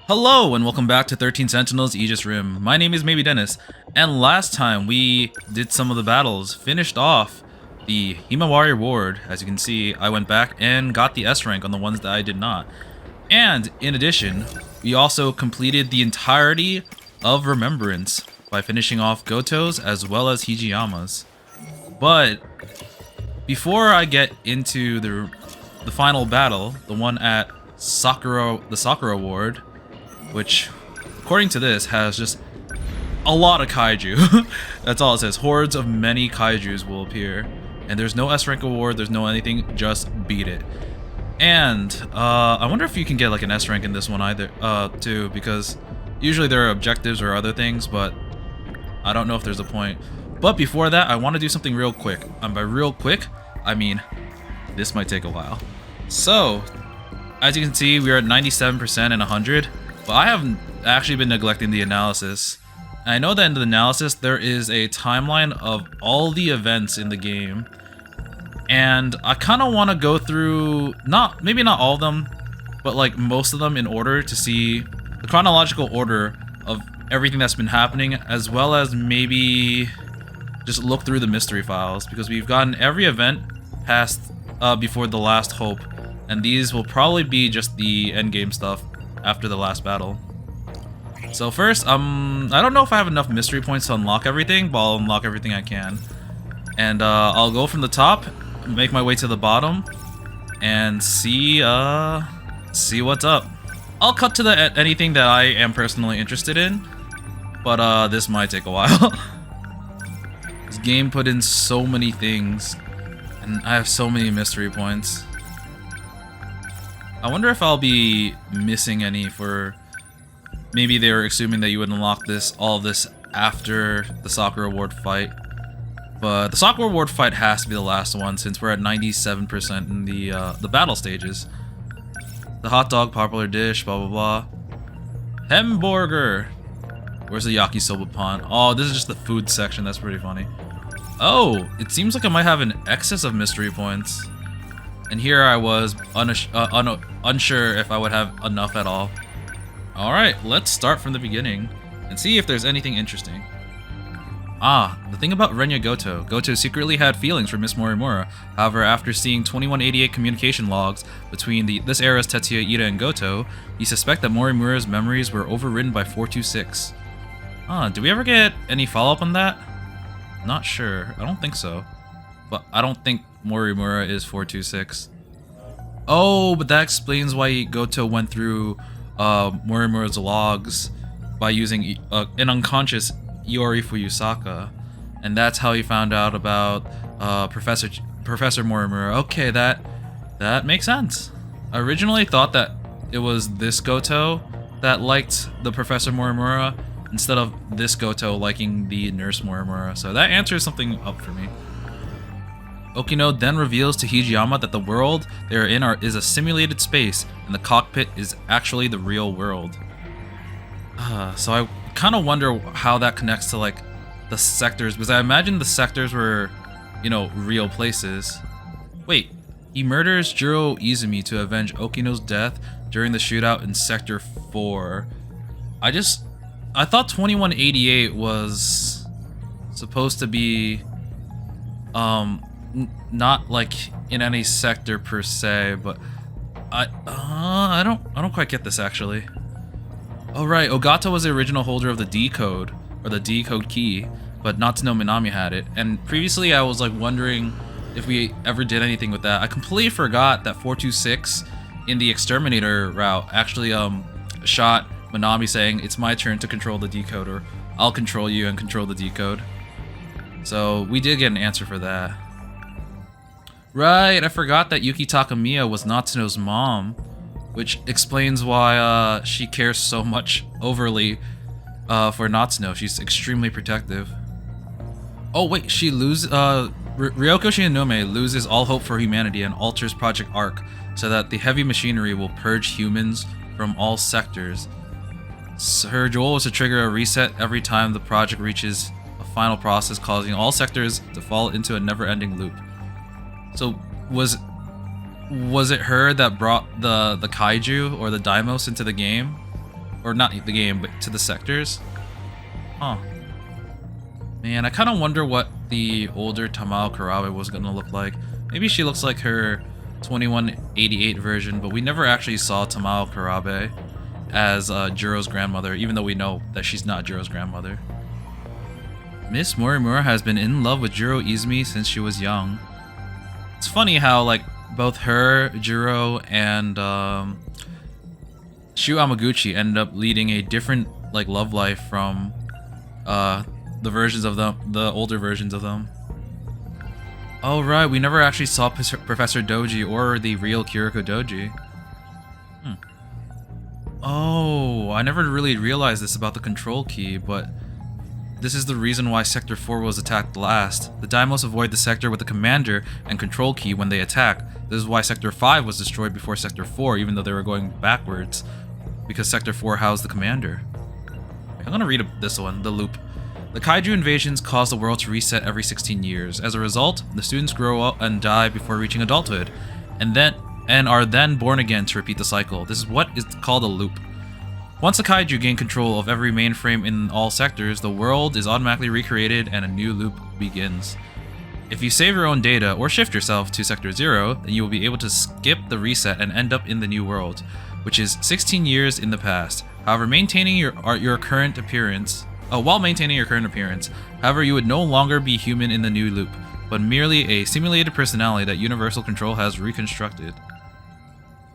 Hello and welcome back to 13 Sentinels Aegis Rim. My name is Maybe Dennis, and last time we did some of the battles, finished off the Himawari Ward. As you can see, I went back and got the S rank on the ones that I did not. And in addition, we also completed the entirety of Remembrance by finishing off Goto's as well as Hijiyama's. But before I get into the final battle, the one at the Sakura Ward, which, according to this, has just a lot of kaiju. That's all it says. Hordes of many kaijus will appear. And there's no S rank award, there's no anything, just beat it. And, I wonder if you can get like an S rank in this one either, too, because usually there are objectives or other things, but I don't know if there's a point. But before that, I want to do something real quick. And by real quick, I mean, this might take a while. So, as you can see, we are at 97% and 100. But I have actually been neglecting the analysis. I know that in the analysis there is a timeline of all the events in the game, and I kind of want to go through maybe not all of them, but like most of them in order to see the chronological order of everything that's been happening, as well as maybe just look through the mystery files, because we've gotten every event past before the last hope, and these will probably be just the endgame stuff after the last battle. So first, I don't know if I have enough mystery points to unlock everything, but I'll unlock everything I can. And I'll go from the top, make my way to the bottom, and see what's up. I'll cut to anything that I am personally interested in, but this might take a while. This game put in so many things, and I have so many mystery points. I wonder if I'll be missing any for... Maybe they were assuming that you would unlock all of this after the Sakura Ward fight. But the Sakura Ward fight has to be the last one, since we're at 97% in the battle stages. The hot dog, popular dish, blah blah blah. Hamburger! Where's the yakisoba pan? Oh, this is just the food section, that's pretty funny. Oh, it seems like I might have an excess of mystery points. And here I was unsure if I would have enough at all. Alright, let's start from the beginning and see if there's anything interesting. The thing about Renya Goto. Goto secretly had feelings for Miss Morimura. However, after seeing 2188 communication logs between this era's Tetsuya Ida and Goto, he suspects that Morimura's memories were overridden by 426. Did we ever get any follow-up on that? Not sure. I don't think so. But I don't think Morimura is 426. Oh, but that explains why Goto went through Morimura's logs by using an unconscious Iori Fuyusaka, and that's how he found out about Professor Morimura. Okay, that makes sense. I originally thought that it was this Goto that liked the Professor Morimura instead of this Goto liking the Nurse Morimura, so that answers something up for me. Okino then reveals to Hijiyama that the world they are in is a simulated space, and the cockpit is actually the real world. So I kind of wonder how that connects to like the sectors, because I imagine the sectors were, you know, real places. Wait, he murders Jiro Izumi to avenge Okino's death during the shootout in Sector 4. I thought 2188 was supposed to be not like in any sector per se, but I don't quite get this actually. Oh right, Ogata was the original holder of the D code, or the D code key, but Natsuno Minami had it. And previously I was like wondering if we ever did anything with that. I completely forgot that 426 in the exterminator route actually shot Minami saying, "It's my turn to control the decoder. I'll control you and control the decode." So we did get an answer for that. Right, I forgot that Yuki Takamiya was Natsuno's mom, which explains why she cares so much overly for Natsuno. She's extremely protective. Oh wait, Ryoko Shinonome loses all hope for humanity and alters Project Arc so that the heavy machinery will purge humans from all sectors. So her goal was to trigger a reset every time the project reaches a final process, causing all sectors to fall into a never-ending loop. So was it her that brought the kaiju or the daimos into the game? or not the game, but to the sectors. Huh. Man, I kind of wonder what the older Tamao Karabe was gonna look like. Maybe she looks like her 2188 version, but we never actually saw Tamao Karabe as Juro's grandmother, even though we know that she's not Juro's grandmother. Miss Morimura has been in love with Juro Izumi since she was young. It's funny how like both her, Juro, and Shu Amaguchi ended up leading a different like love life from the versions of them, the older versions of them. Oh right, we never actually saw Professor Doji or the real Kiriko Doji. Oh, I never really realized this about the control key, but this is the reason why Sector 4 was attacked last. The Daimos avoid the sector with the commander and control key when they attack. This is why Sector 5 was destroyed before Sector 4, even though they were going backwards, because Sector 4 housed the commander. I'm gonna read this one, the loop. The kaiju invasions cause the world to reset every 16 years. As a result, the students grow up and die before reaching adulthood, and are then born again to repeat the cycle. This is what is called a loop. Once the kaiju gain control of every mainframe in all sectors, the world is automatically recreated and a new loop begins. If you save your own data or shift yourself to Sector 0, then you will be able to skip the reset and end up in the new world, which is 16 years in the past. However, maintaining your current appearance, while maintaining your current appearance, however, you would no longer be human in the new loop, but merely a simulated personality that Universal Control has reconstructed.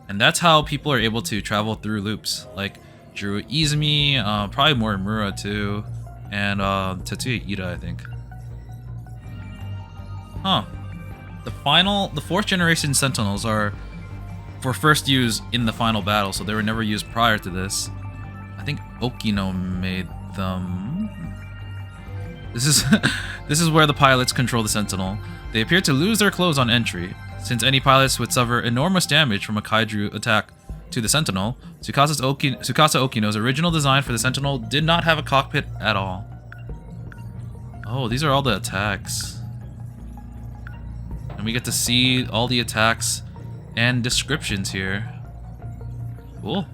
And that's how people are able to travel through loops, like Juro Izumi, probably Morimura too, and Tetsuya Ida, I think. Huh. The fourth generation Sentinels are for first use in the final battle, so they were never used prior to this. I think Okino made them. This is where the pilots control the Sentinel. They appear to lose their clothes on entry. Since any pilots would suffer enormous damage from a kaiju attack to the Sentinel, Tsukasa Okino's original design for the Sentinel did not have a cockpit at all. Oh, these are all the attacks. And we get to see all the attacks and descriptions here. Cool.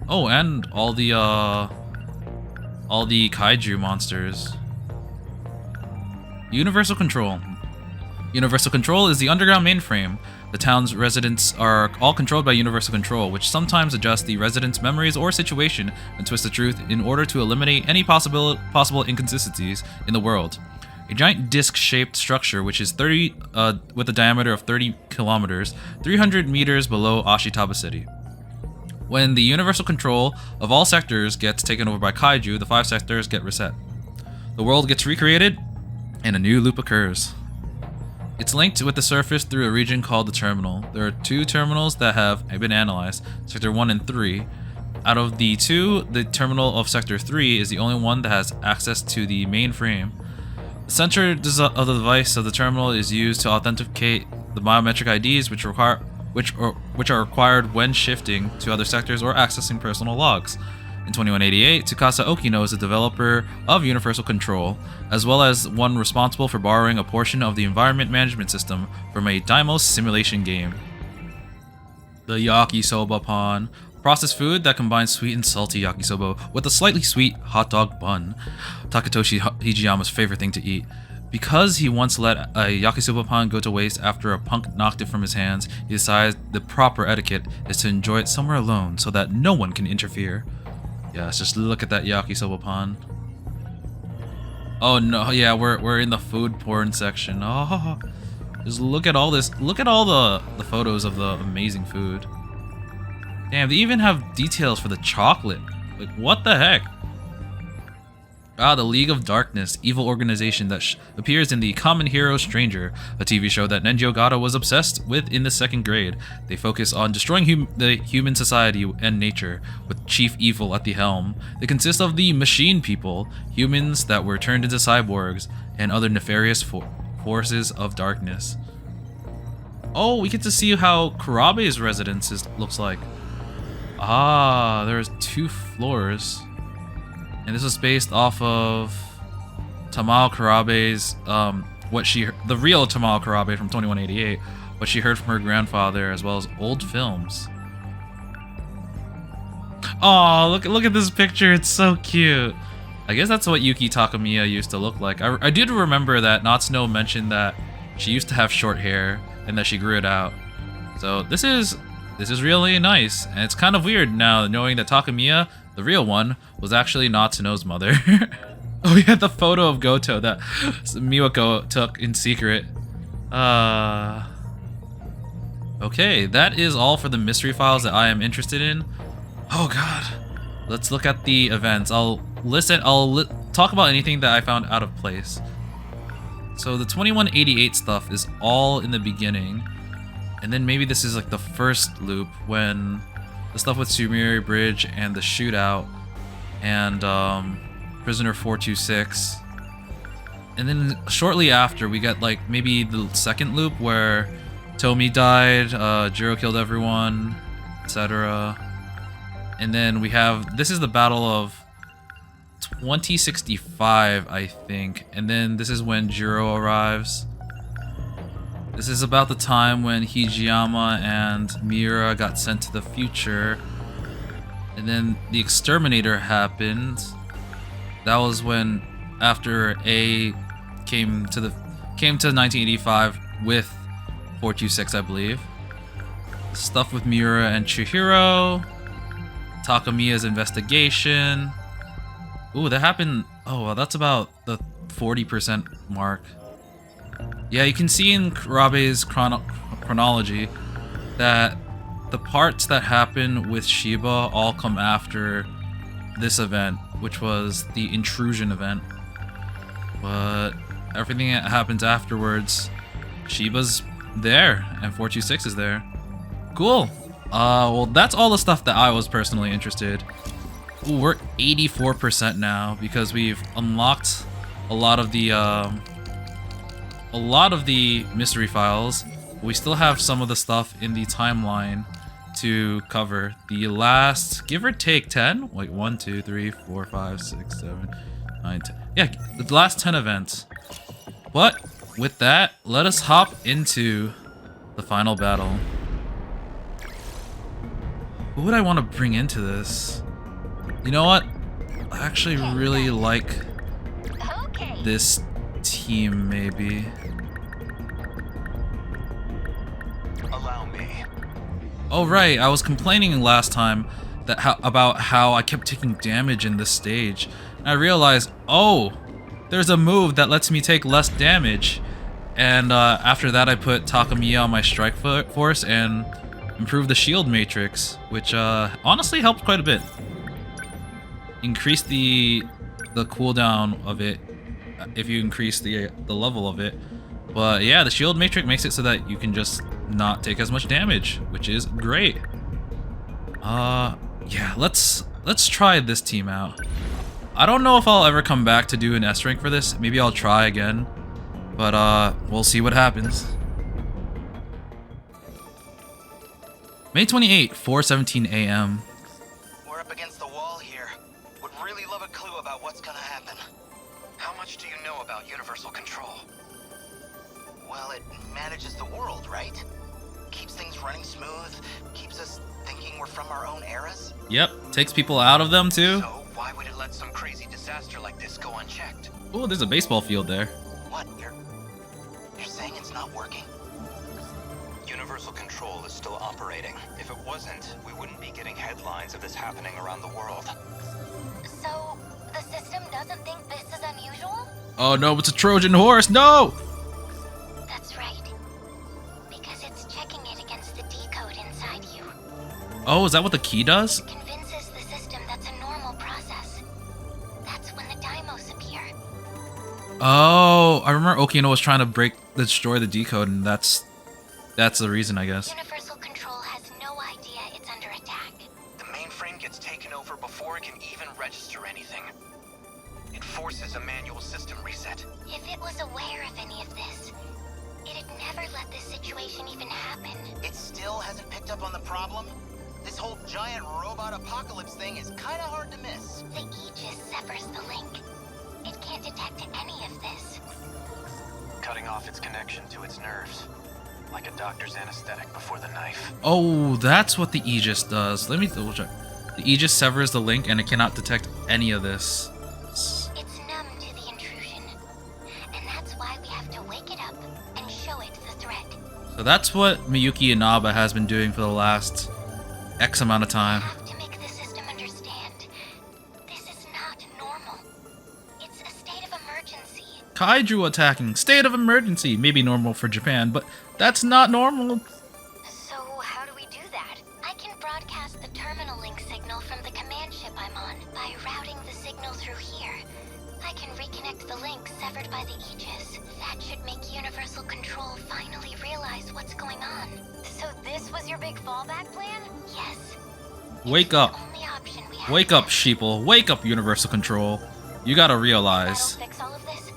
Oh, and all the kaiju monsters. Universal Control. Universal Control is the underground mainframe. The town's residents are all controlled by Universal Control, which sometimes adjusts the residents' memories or situation and twists the truth in order to eliminate any possible inconsistencies in the world. A giant disc-shaped structure, which is with a diameter of 30 kilometers, 300 meters below Ashitaba City. When the Universal Control of all sectors gets taken over by kaiju, the 5 sectors get reset. The world gets recreated, and a new loop occurs. It's linked with the surface through a region called the Terminal. There are 2 terminals that have been analyzed, Sector 1 and 3. Out of the 2, the terminal of Sector 3 is the only one that has access to the mainframe. The center of the device of the terminal is used to authenticate the biometric IDs which are required when shifting to other sectors or accessing personal logs. In 2188, Tsukasa Okino is the developer of Universal Control, as well as one responsible for borrowing a portion of the environment management system from a Daimos simulation game. The yakisoba pan, processed food that combines sweet and salty yakisoba with a slightly sweet hot dog bun. Takatoshi Hijiyama's favorite thing to eat. Because he once let a yakisoba pan go to waste after a punk knocked it from his hands, he decided the proper etiquette is to enjoy it somewhere alone so that no one can interfere. Yeah, let's just look at that yakisoba pan. Oh no, yeah, we're in the food porn section. Oh, just look at all this. Look at all the photos of the amazing food. Damn, they even have details for the chocolate. Like, what the heck? Ah, the League of Darkness, evil organization that appears in the Common Hero Stranger, a TV show that Nenji Ogata was obsessed with in the 2nd grade. They focus on destroying the human society and nature, with Chief Evil at the helm. They consist of the Machine People, humans that were turned into cyborgs, and other nefarious forces of darkness. Oh, we get to see how Kurabe's residence looks like. Ah, there's 2 floors. And this was based off of Tamao Karabe's, the real Tamao Karabe from 2188, what she heard from her grandfather, as well as old films. Oh, look at this picture. It's so cute. I guess that's what Yuki Takamiya used to look like. I did remember that Natsuno mentioned that she used to have short hair and that she grew it out. So this is really nice, and it's kind of weird now knowing that Takamiya, the real one, was actually Natsuno's mother. Oh yeah, the photo of Goto that Miwako took in secret. Okay, that is all for the mystery files that I am interested in. Oh god. Let's look at the events. I'll talk about anything that I found out of place. So the 2188 stuff is all in the beginning. And then maybe this is like the first loop when the stuff with Sumiri Bridge and the shootout and Prisoner 426. And then shortly after we get like maybe the second loop where Tomi died, Jiro killed everyone, etc. And then we have, this is the Battle of 2065, I think. And then this is when Jiro arrives. This is about the time when Hijiyama and Miura got sent to the future. And then the Exterminator happened. That was when, after A came to 1985 with 426, I believe. Stuff with Miura and Chihiro. Takamiya's investigation. Ooh, that happened. Oh, well, that's about the 40% mark. Yeah, you can see in Kurabe's chronology that the parts that happen with Shiba all come after this event, which was the intrusion event. But everything that happens afterwards, Shiba's there, and 426 is there. Cool. Well, that's all the stuff that I was personally interested. Ooh, we're 84% now because we've unlocked a lot of the mystery files. We still have some of the stuff in the timeline to cover. The last, give or take 10, like 1, 2, 3, 4, 5, 6, 7, 9, 10. Yeah, the last 10 events. But with that, let us hop into the final battle. Who would I want to bring into this? You know what? I actually really like this team, maybe. Allow me. Oh right, I was complaining last time about how I kept taking damage in this stage. And I realized, oh, there's a move that lets me take less damage. And after that, I put Takamiya on my strike force and improved the shield matrix, which honestly helped quite a bit. Increase the cooldown of it if you increase the level of it. But yeah, the shield matrix makes it so that you can just not take as much damage, which is great. Yeah, let's try this team out. I don't know if I'll ever come back to do an S rank for this. Maybe I'll try again, but we'll see what happens. May 28, 4:17 a.m. We're up against the wall here. Would really love a clue about what's gonna happen. How much do you know about universal control? Well, it manages the world, right? Keeps things running smooth, keeps us thinking we're from our own eras. Yep, takes people out of them too. So why would it let some crazy disaster like this go unchecked? Oh, there's a baseball field there. What? You're saying it's not working? Universal control is still operating. If it wasn't, we wouldn't be getting headlines of this happening around the world. So, the system doesn't think this is unusual? Oh no, it's a Trojan horse, no! That's right. Because it's checking it against the decode inside you. Oh, is that what the key does? Convinces the system that's a normal process. That's when the Daimos appear. Oh, I remember Okino was trying to destroy the decode, and that's the reason, I guess. Universal control has no idea it's under attack. The mainframe gets taken over before it can even register anything. It forces a manual system reset. If it was aware of any of this, it'd never let this situation even happen. It still hasn't picked up on the problem? This whole giant robot apocalypse thing is kinda hard to miss. The Aegis severs the link. It can't detect any of this. Cutting off its connection to its nerves. Like a doctor's anesthetic before the knife. Oh, that's what the Aegis does. Let me double check. The Aegis severs the link and it cannot detect any of this. It's numb to the intrusion. And that's why we have to wake it up and show it the threat. So that's what Miyuki Inaba has been doing for the last X amount of time. We have to make the system understand. This is not normal. It's a state of emergency. Kaiju attacking. State of emergency. Maybe normal for Japan, but that's not normal. So how do we do that? I can broadcast the terminal link signal from the command ship I'm on by routing the signal through here. I can reconnect the link severed by the Aegis. That should make Universal Control finally realize what's going on. So this was your big fallback plan? Yes. Wake up. Only option we have. Wake up, sheeple. Wake up, Universal Control. You gotta realize. That'll fix all of this?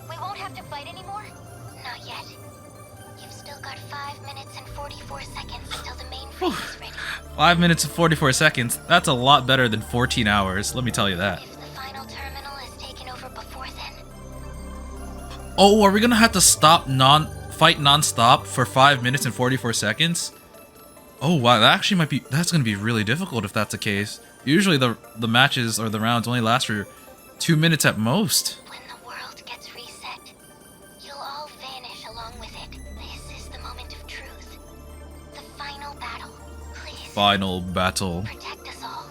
We won't have to fight anymore? Not yet. You've still got 5 minutes and 44 seconds until the mainframe is ready. 5 minutes and 44 seconds. That's a lot better than 14 hours. Let me tell you that. If the final terminal is taken over before then, Oh, are we gonna have to fight non-stop for 5 minutes and 44 seconds? Oh wow, that's gonna be really difficult if that's the case. Usually the matches or the rounds only last for 2 minutes at most. when the world gets reset, you'll all vanish along with it. This is the moment of truth. The final battle. Please, Final battle. protect us all.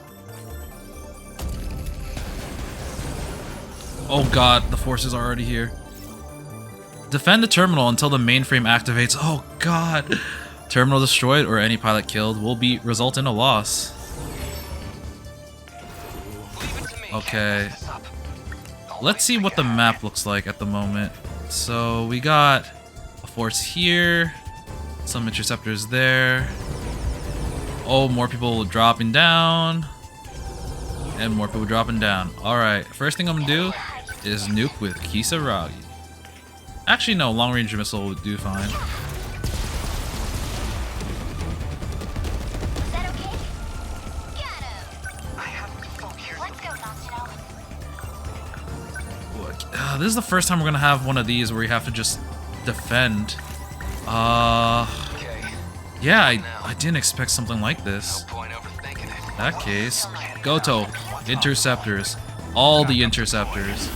Oh god, the forces are already here. Defend the terminal until the mainframe activates. Oh god. Terminal destroyed or any pilot killed will result in a loss. Okay. Let's see what the map looks like at the moment. So we got a force here, some interceptors there. Oh, more people dropping down. And more people dropping down. Alright, first thing I'm gonna do is nuke with Kisaragi. Actually, no, long range missile would do fine. Is that okay? Got him! I have to focus. Let's go, Sentinel. This is the first time we're gonna have one of these where we have to just defend. Okay. Yeah, I didn't expect something like this. Point overthinking it. In that case, Goto, interceptors, all the interceptors.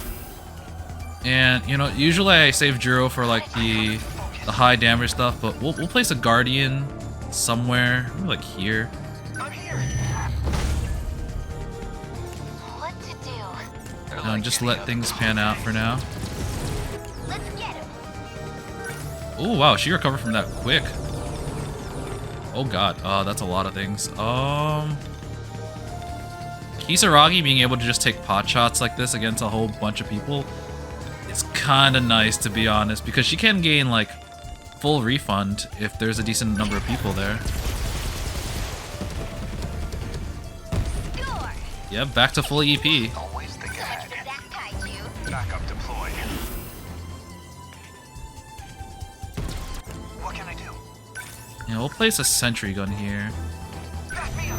And you know, usually I save Juro for like the high damage stuff, but we'll place a Guardian somewhere, maybe like here. I'm here. What to do? You know, just let things pan out for now. Let's get him! Oh wow, she recovered from that quick. Oh god, that's a lot of things. Kisaragi being able to just take pot shots like this against a whole bunch of people is kind of nice, to be honest, because she can gain like full refund if there's a decent number of people there. Score! Yep, back to full EP. Always think So much ahead. for that, Kaiju. Backup deployed. What can I do? Yeah, we'll place a sentry gun here. Back me up.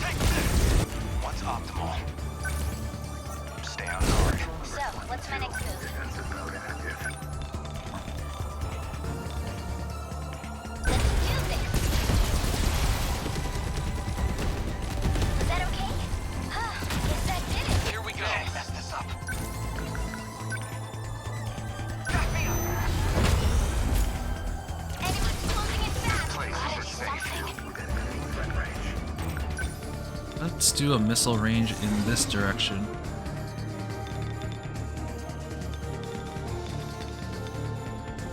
Take this. What's optimal? Stay on guard. So, what's my next move? Let's do this! Was that okay? Guess that did it! Here we go. Can't mess this up. Back me up. Anyone's closing it fast! Place Gotta is do safe. something. Let's do a missile range in this direction.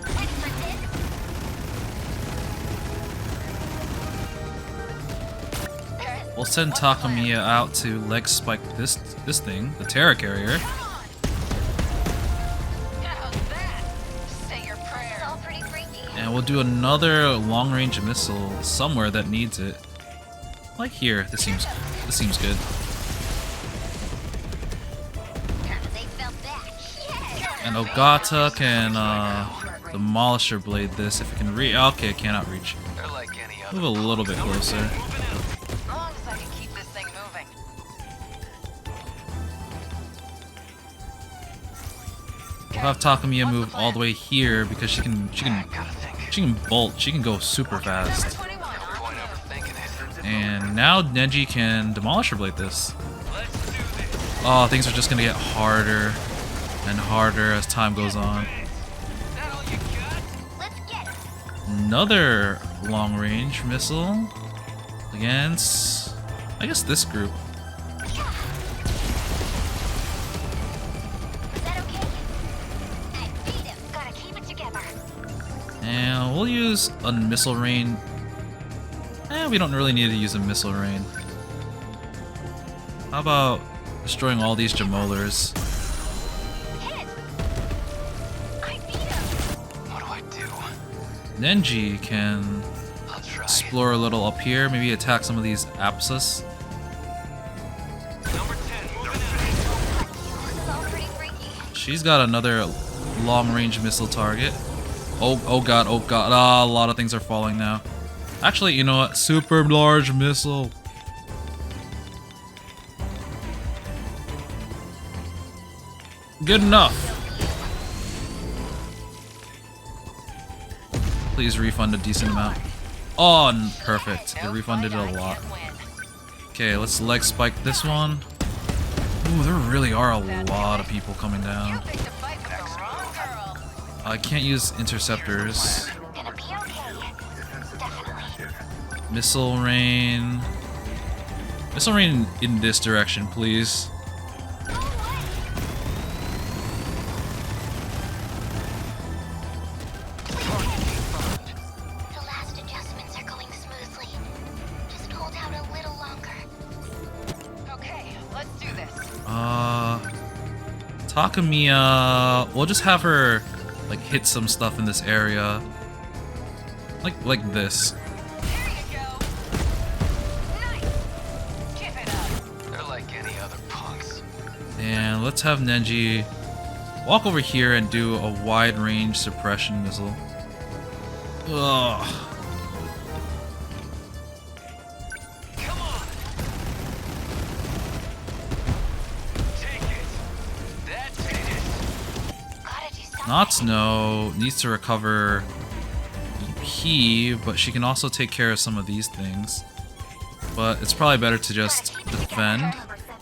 Ready for this? We'll send Takamiya out to leg spike this thing, the Terra Carrier. How's that? Say your prayers. It's all pretty freaky. And we'll do another long range missile somewhere that needs it. Like here. This seems good. They felt that. Yes! And Ogata can Demolisher Blade this if it can reach. Okay, it cannot reach. They're like any other. Move a little bit closer. As long as I can keep this thing moving. We'll have Takamiya move all the way here because she can bolt. She can go super fast. Point And now Neji can demolish her blade this. Oh, things are just gonna get harder and harder as time goes on. Another long range missile against, I guess, this group. And we'll use a missile rain. We don't really need to use a missile rain. How about destroying all these Jamolers? What do I do? Nenji can I'll try. explore a little up here, maybe attack some of these Apsus. Number 10, moving in. She's got another long-range missile target. Oh god, oh god. Ah, a lot of things are falling now. Actually, you know what? Super large missile. Good enough. Please refund a decent amount. Oh, perfect. It refunded a lot. Okay, let's leg spike this one. Ooh, there really are a lot of people coming down. I can't use interceptors. Missile rain. Missile rain in this direction, please. The last adjustments are going smoothly. Just hold out a little longer. Okay, let's do this. Takamiya, we'll just have her like hit some stuff in this area. Like this. There you go. Nice. Give it up. They're like any other punks. And let's have Nenji walk over here and do a wide range suppression missile. Ugh. Come on. Take it. That's it. Gotta do something. Natsuno needs to recover EP, but she can also take care of some of these things. But it's probably better to just defend.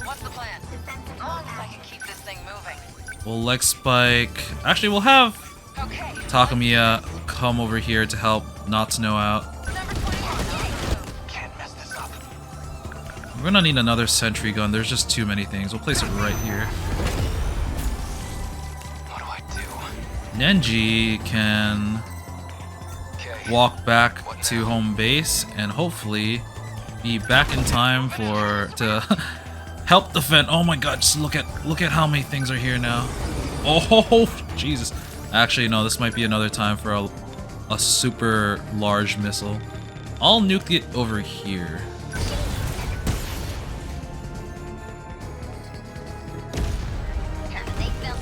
What's the plan? As long as I can keep this thing moving. We'll leg spike. Actually, we'll have Okay. Takamiya come over here to help Natsuno out. Number 21. Can't mess this up. We're gonna need another sentry gun. There's just too many things. We'll place it right here. What do I do? Nenji can Okay. walk back to home base and hopefully be back in time to help defend. Oh my god, just look at how many things are here now. Oh Jesus. Actually no, this might be another time for a super large missile. I'll nuke it over here. They felt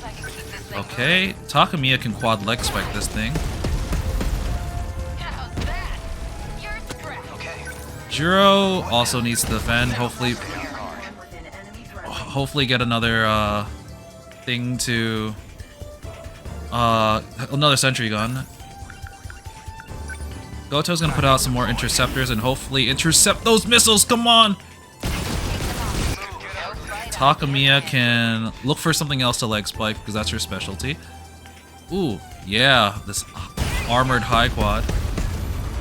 that. Okay, Takamiya can quad leg spike this thing. How's that? You're scrapped. Okay. Jiro also needs to defend. Hopefully get another thing to another sentry gun. Goto's gonna put out some more interceptors and hopefully intercept those missiles. Come on! Takamiya can look for something else to leg spike because that's her specialty. Ooh, yeah, this armored high quad.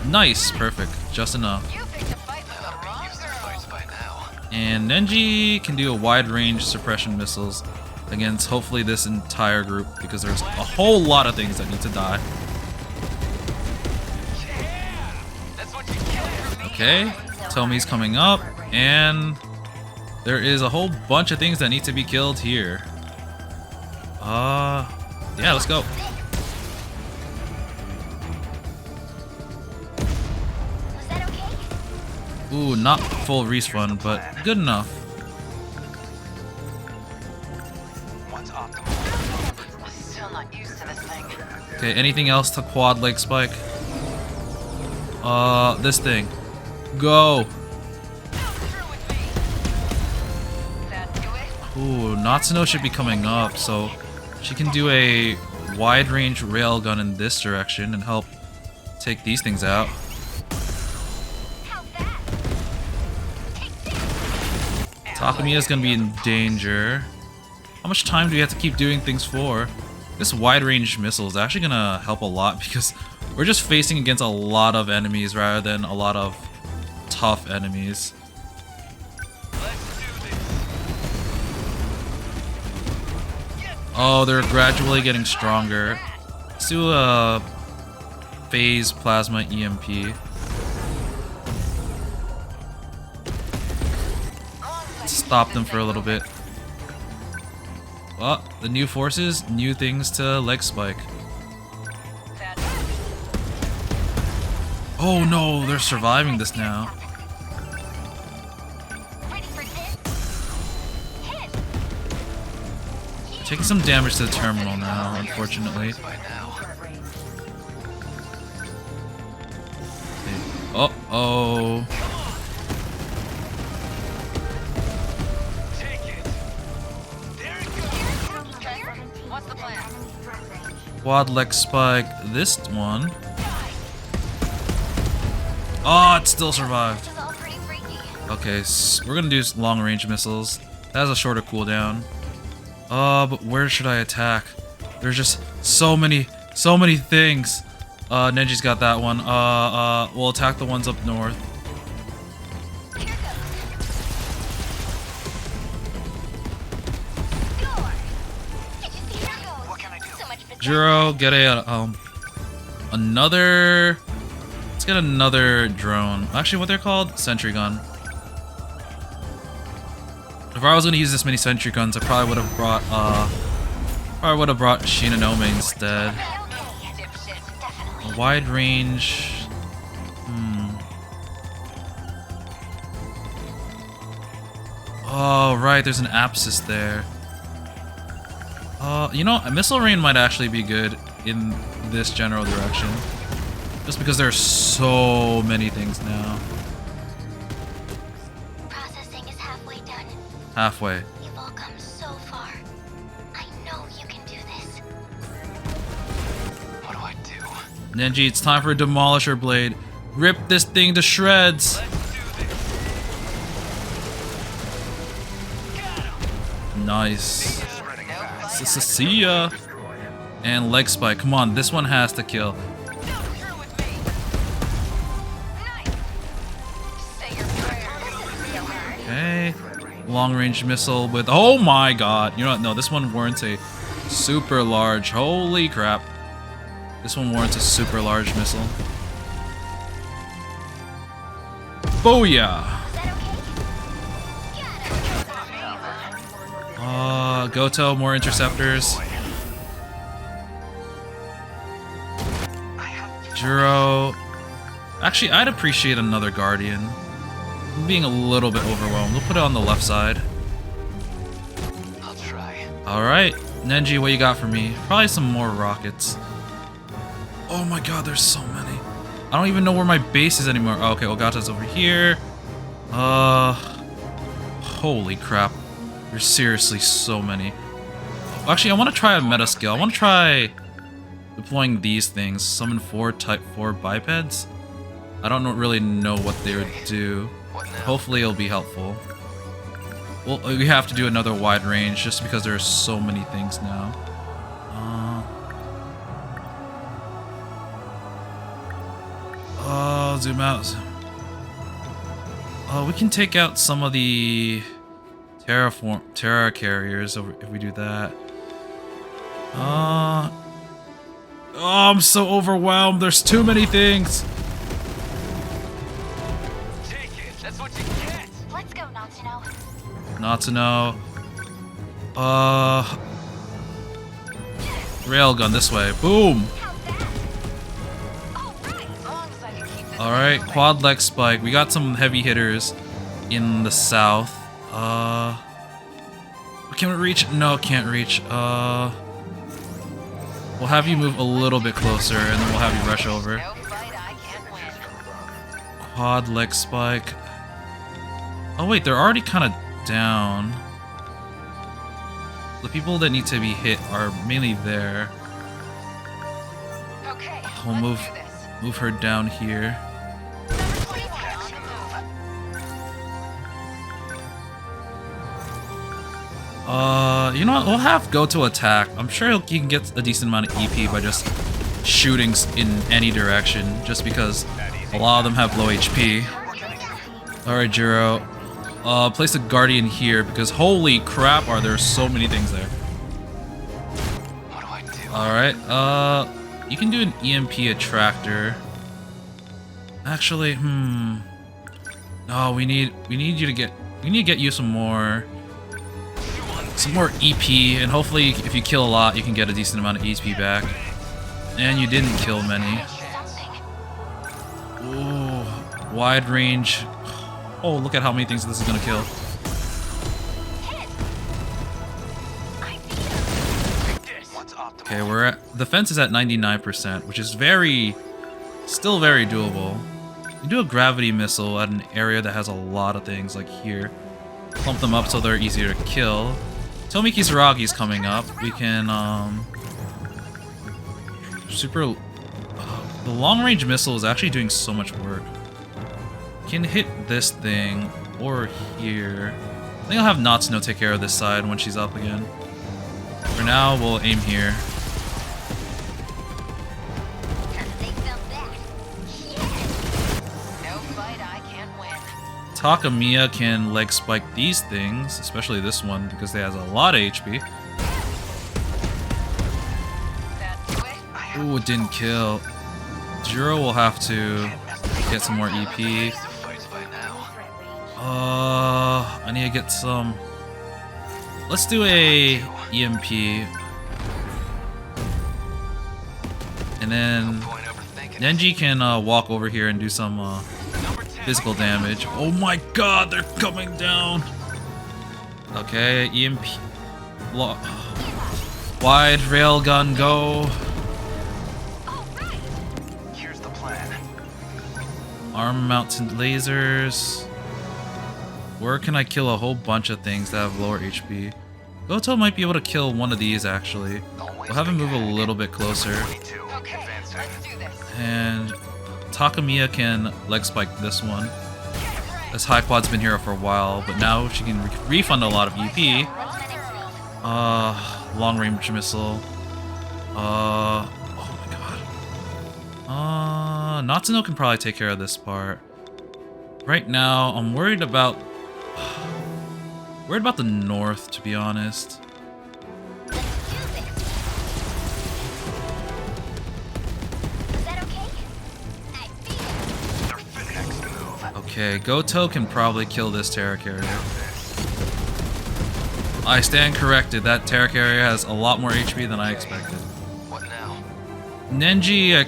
Nice, perfect, just enough. You picked a fight with the wrong Used to girl. fights by now. And Nenji can do a wide range suppression missiles against hopefully this entire group because there's a whole lot of things that need to die. That's what you get from me. Okay, Tomi's coming up, and there is a whole bunch of things that need to be killed here. Yeah, let's go. Was that okay? Ooh, not full respawn, but good enough. What's optimal? I'm still not used to this thing. Okay, anything else to quad leg spike? This thing. Go. Through with me. That do it? Ooh, Natsuno should be coming up, so she can do a wide range railgun in this direction and help take these things out. Takamiya's gonna be in danger. How much time do we have to keep doing things for? This wide range missile is actually gonna help a lot because we're just facing against a lot of enemies rather than a lot of tough enemies. Oh, they're gradually getting stronger. Let's do a phase plasma EMP. Stop them for a little bit. Well, the new forces, new things to leg spike. Oh no, they're surviving this now. Taking some damage to the terminal now, unfortunately. Uh-oh. Quad leg spike this one. Oh, it still survived. Okay, so we're gonna do long range missiles. That has a shorter cooldown. But where should I attack? There's just so many things. Neji's got that one. We'll attack the ones up north. Juro, get another. Let's get another drone. Actually, what they're called? Sentry gun. If I was gonna use this many sentry guns, I probably would have brought Shinonome instead. A wide range. Oh right, there's an Apsis there. You know, a missile rain might actually be good in this general direction. Just because there's so many things now. Processing is halfway done. Halfway. You've all come so far. I know you can do this. What do I do? Nenji, it's time for a Demolisher Blade. Rip this thing to shreds. Nice. See ya. And leg spike. Come on, this one has to kill. Okay. Long range missile with. Oh my god. You know what? No, this one warrants a super large. Holy crap. This one warrants a super large missile. Booyah. Goto, more interceptors. Juro. Actually, I'd appreciate another Guardian. I'm being a little bit overwhelmed. We'll put it on the left side. I'll try. Alright. Nenji, what you got for me? Probably some more rockets. Oh my god, there's so many. I don't even know where my base is anymore. Oh, okay, Ogata's over here. Holy crap. There's seriously so many. Actually, I want to try a meta skill. I want to try deploying these things. Summon 4 Type 4 bipeds. I don't really know what they would do. Hopefully it'll be helpful. Well, we have to do another wide range just because there's so many things now. Zoom out. We can take out some of the Terra carriers if we do that. Oh, I'm so overwhelmed. There's too many things. Take it. That's what you get. Let's go, Natsuno. Natsuno. Railgun this way. Boom. Alright, quad leg spike. We got some heavy hitters in the south. Can we reach? No, can't reach. We'll have you move a little bit closer and then we'll have you rush over. Quad leg spike. Oh wait, they're already kind of down. The people that need to be hit are mainly there. Okay, We'll move Move her down here. You know what? We'll have Goto attack. I'm sure he can get a decent amount of EP by just shooting in any direction, just because a lot of them have low HP. Alright, Jiro. Place a Guardian here, because holy crap are there so many things there. Alright, you can do an EMP attractor. Actually, no, we need you to get you some more EP, and hopefully if you kill a lot you can get a decent amount of HP back. And you didn't kill many. Ooh, wide range. Oh, look at how many things this is gonna kill. Okay, the fence is at 99%, which is still very doable. You do a gravity missile at an area that has a lot of things, like here. Plump them up so they're easier to kill. Tomi Kisaragi's coming up. We can, the long-range missile is actually doing so much work. You can hit this thing, or here. I think I'll have Natsuno take care of this side when she's up again. For now, we'll aim here. Takamiya can leg spike these things, especially this one, because they has a lot of HP. Ooh, it didn't kill. Jiro will have to get some more EP. I need to get some... Let's do a EMP. And then Nenji can walk over here and do some physical damage. Oh my god, they're coming down! Okay, EMP... Wide railgun, go! Arm mounted lasers. Where can I kill a whole bunch of things that have lower HP? Goto might be able to kill one of these actually. We'll have him move a little bit closer. And Takamiya can leg spike this one. This high quad's been here for a while, but now she can refund a lot of EP. Long range missile. Oh my god. Natsuno can probably take care of this part. Right now, I'm worried about the north, to be honest. Okay, Goto can probably kill this Terra Carrier. I stand corrected. That Terra Carrier has a lot more HP than I expected. What now? Nenji, I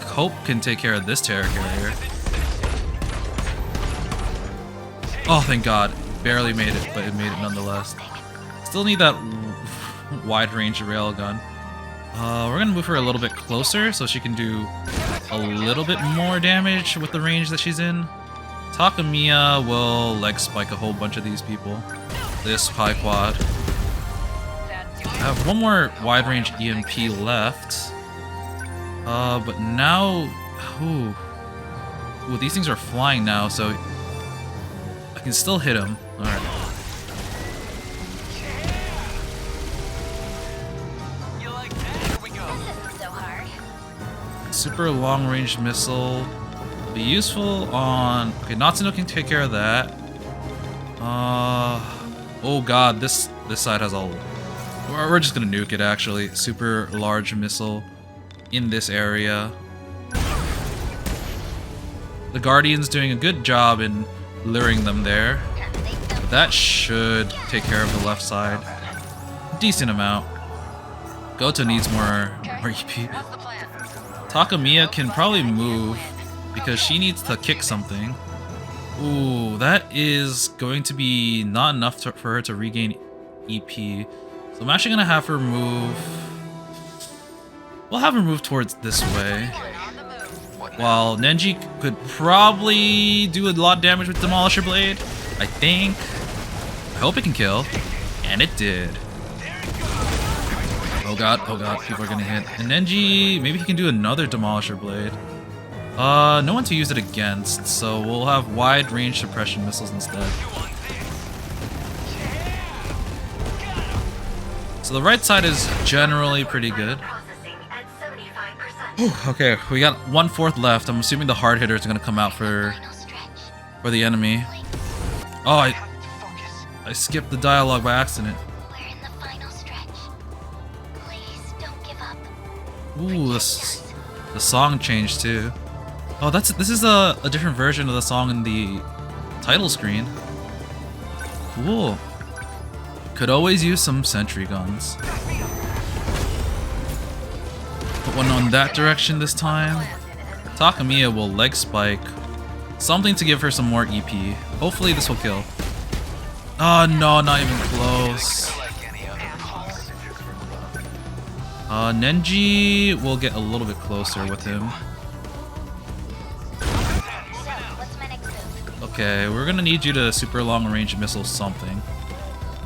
hope, can take care of this Terra Carrier. Oh, thank God. Barely made it, but it made it nonetheless. Still need that wide range railgun. We're gonna move her a little bit closer so she can do a little bit more damage with the range that she's in. Takamiya will leg spike a whole bunch of these people. This high quad. I have one more wide range EMP left. But now, ooh, these things are flying now, so I can still hit him. All right. Super long range missile. Be useful on... Okay, Natsuno can take care of that. Oh god, this side has a... We're just gonna nuke it, actually. Super large missile in this area. The Guardian's doing a good job in luring them there. That should take care of the left side. Decent amount. Goto needs more EP. Takamiya can probably move because she needs to kick something. Ooh, that is going to be not enough for her to regain EP. So I'm actually gonna have her move. We'll have her move towards this way. While Nenji could probably do a lot of damage with Demolisher Blade, I think. I hope it can kill. And it did. Oh god, people are gonna hit. And Nenji, maybe he can do another Demolisher Blade. No one to use it against, so we'll have wide range suppression missiles instead. So the right side is generally pretty good. Whew, okay, we got 1/4 left. I'm assuming the hard hitters are gonna come out for the enemy. Oh, I skipped the dialogue by accident. We're in the final stretch. Please don't give up. Ooh, the song changed too. Oh, this is a different version of the song in the title screen. Cool. Could always use some sentry guns. Put one on that direction this time. Takamiya will leg spike. Something to give her some more EP. Hopefully this will kill. Oh no, not even close. Nenji will get a little bit closer with him. Okay, we're gonna need you to super long range missile something.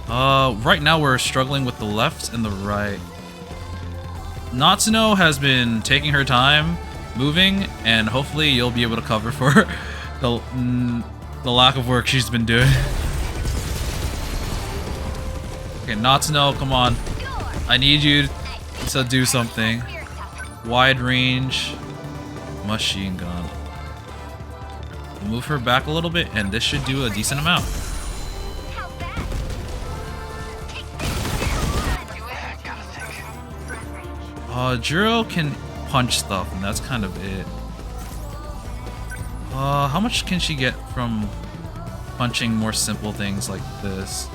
Right now we're struggling with the left and the right. Natsuno has been taking her time, moving, and hopefully you'll be able to cover for the lack of work she's been doing. Okay, Natsuno, come on. I need you to do something. Wide range machine gun. Move her back a little bit, and this should do a decent amount. Jiro can punch stuff, and that's kind of it. How much can she get from punching more simple things like this?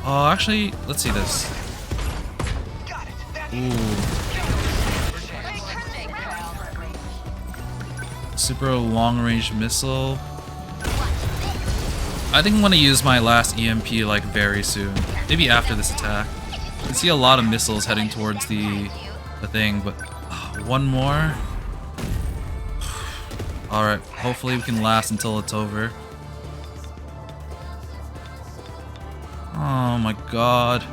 Actually, let's see this. Ooh. Super long range missile. I think I'm gonna use my last EMP like very soon. Maybe after this attack. You can see a lot of missiles heading towards the thing, but one more. Alright, hopefully we can last until it's over. Oh my god.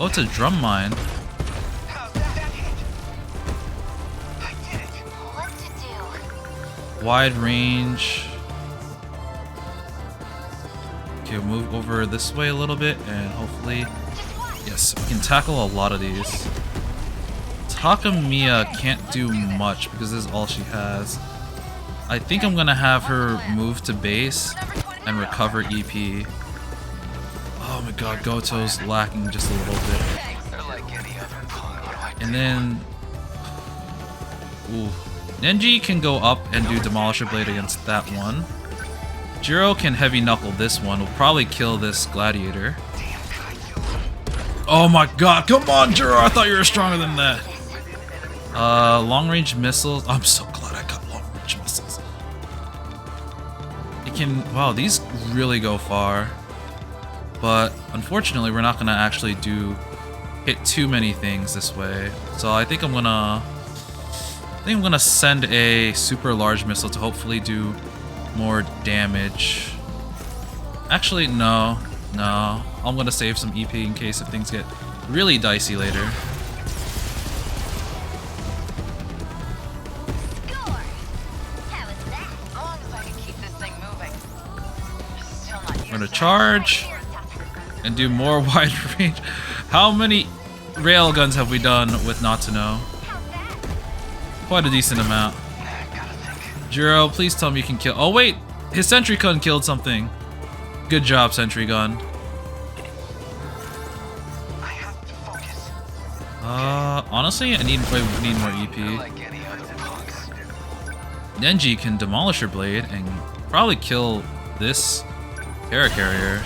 Oh, it's a drum mine. Wide range. Okay, we'll move over this way a little bit and hopefully, yes, we can tackle a lot of these. Takamiya can't do much because this is all she has. I think I'm gonna have her move to base and recover EP. Oh my god, Goto's lacking just a little bit. And then, ooh. Nenji can go up and do Demolisher Blade against that one. Jiro can heavy knuckle this one. Will probably kill this gladiator. Oh my god, come on Jiro, I thought you were stronger than that. Long range missiles. I'm so glad I got long range missiles. It can, wow, these really go far. But unfortunately, we're not gonna actually hit too many things this way. So I think I'm gonna send a super large missile to hopefully do more damage. Actually, no. I'm gonna save some EP in case if things get really dicey later. I'm gonna charge and do more wide range. How many railguns have we done with Natsuno? Quite a decent amount. Jiro, please tell me you can kill. Oh wait, his sentry gun killed something. Good job, sentry gun. Honestly, I need more EP. Nenji can Demolisher Blade and probably kill this Terra Carrier.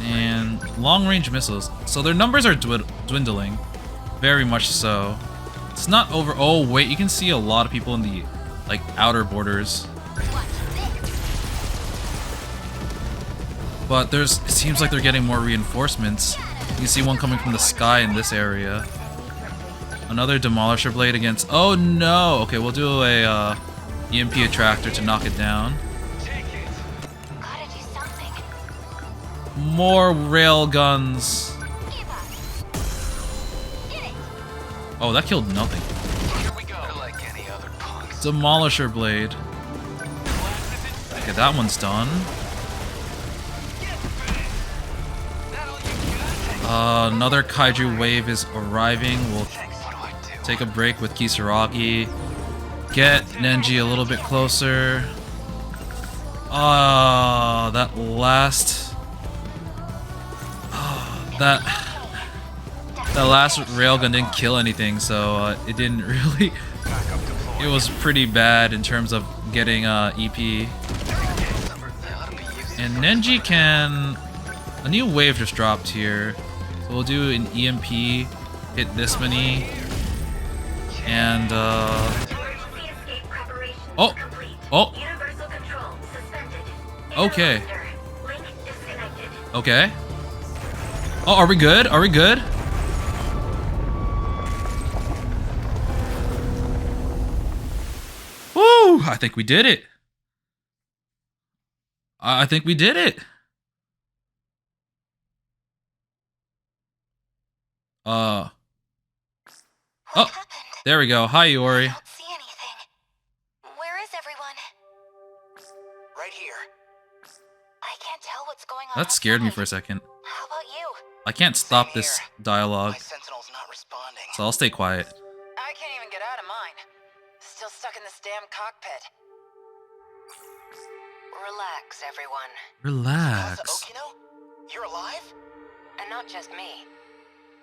And long range missiles. So their numbers are dwindling. Very much so. It's not over. Oh wait, you can see a lot of people in the like outer borders. But it seems like they're getting more reinforcements. You can see one coming from the sky in this area. Another Demolisher Blade against. Oh no! Okay, we'll do a EMP attractor to knock it down. More rail guns. Oh, that killed nothing. Here we go. Like any other punks. Demolisher blade. Okay, that one's done. Another kaiju wave is arriving. We'll take a break with Kisaragi. Get Nenji a little bit closer. That last... that last railgun didn't kill anything, so it didn't really... It was pretty bad in terms of getting EP. And Nenji can... A new wave just dropped here. So we'll do an EMP, hit this many, and oh! Okay. Okay. Oh, are we good? Are we good? Woo! I think we did it. I think we did it. Oh, there we go. Hi, Iori. I don't see anything. Where is everyone? Right here. I can't tell what's going on. That scared me outside. for a second. How about you? I can't stop this dialogue, My Sentinel's not responding. so I'll stay quiet. I can't even get out of mine. Still stuck in this damn cockpit. Relax, everyone. Relax. Okino? You're alive? And not just me.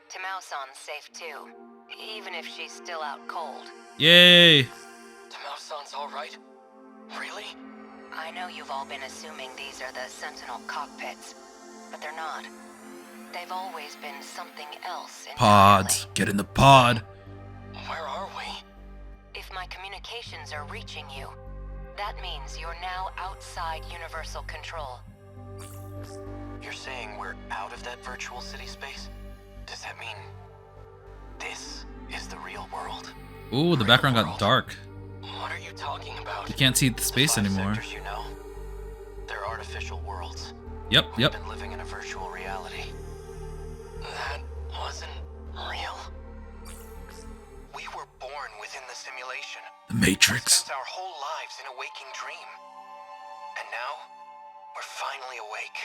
Tamao-san's safe too. Even if she's still out cold. Yay! Tamao-san's alright? Really? I know you've all been assuming these are the Sentinel cockpits, but they're not. They've always been something else entirely. Pods. Get in the pod. Where are we? If my communications are reaching you, that means you're now outside Universal Control. You're saying we're out of that virtual city space? Does that mean this is the real world? Ooh, the background got dark. What are you talking about? You can't see the space The 5 anymore. sectors, you know? They're artificial worlds. Yep. We've been living in a virtual reality. That wasn't real. We were born within the simulation. The Matrix. Spent our whole lives in a waking dream. And now, we're finally awake.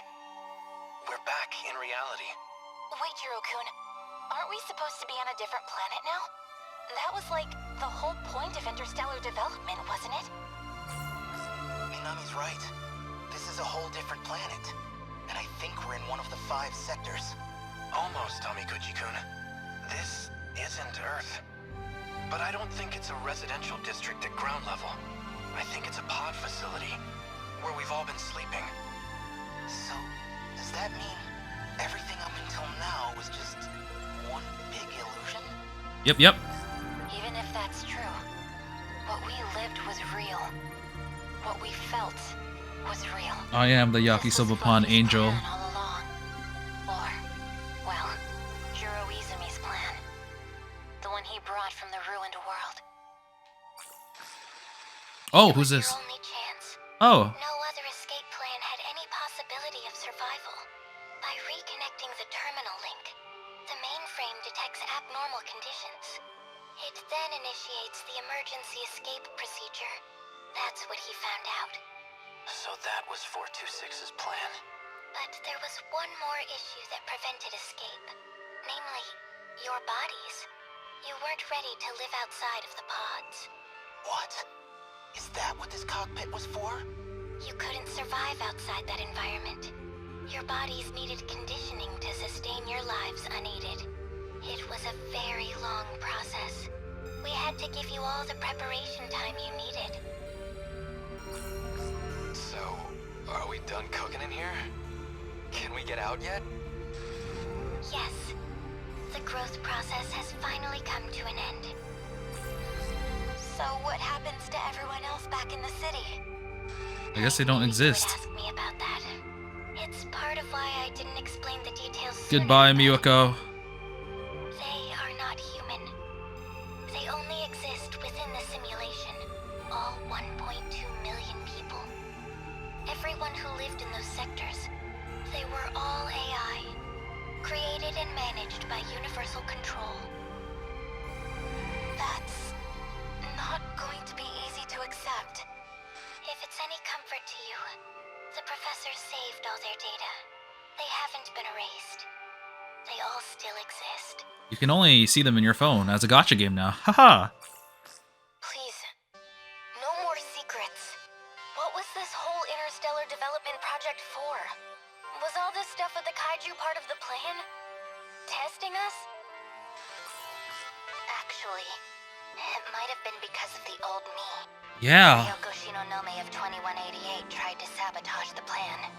We're back in reality. Wait, Jiro-kun. Aren't we supposed to be on a different planet now? That was like the whole point of interstellar development, wasn't it? Minami's right. This is a whole different planet. And I think we're in one of the 5 sectors. Almost, Tamiguchi-kun. This isn't Earth. But I don't think it's a residential district at ground level. I think it's a pod facility, where we've all been sleeping. So, does that mean everything up until now was just one big illusion? Yep. Yep. Even if that's true, what we lived was real. What we felt was real. I am the Yakisoba Pond angel. Plan all along. Or, well, Jiro Izumi's plan. The one he brought from the ruined world. Oh, It who's was this? your only chance. Oh, No other escape plan had any possibility of survival. By reconnecting the terminal link, the mainframe detects abnormal conditions. It then initiates the emergency escape procedure. That's what he found out. So that was 426's plan. But there was one more issue that prevented escape. Namely, your bodies. You weren't ready to live outside of the pods. What? Is that what this cockpit was for? You couldn't survive outside that environment. Your bodies needed conditioning to sustain your lives unaided. It was a very long process. We had to give you all the preparation time you needed. So, are we done cooking in here? Can we get out yet? Yes. The growth process has finally come to an end. So what happens to everyone else back in the city? I guess they don't I knew you would exist. ask me about that. It's part of why I didn't explain the details sooner, Goodbye, but Miyako. They are not human. They only exist within the simulation. All 1.2 million people. Everyone who lived in those sectors. They were all AI. Created and managed by Universal Control. That's not going to be easy to accept. If it's any comfort to you, the professor saved all their data. They haven't been erased. They all still exist. You can only see them in your phone as a gacha game now. Haha. Please, no more secrets. What was this whole interstellar development project for? Was all this stuff with the kaiju part of the plan? Testing us? Actually, it might have been because of the old me. Yeah. Ryoko Shinonome of 2188 tried to sabotage the plan.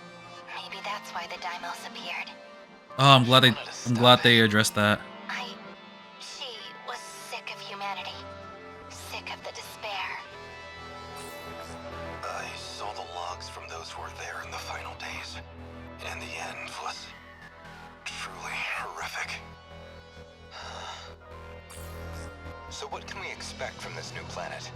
Maybe that's why the Daimos appeared. Oh, I'm glad they addressed that. She was sick of humanity. Sick of the despair. I saw the logs from those who were there in the final days, and the end was truly horrific. So what can we expect from this new planet?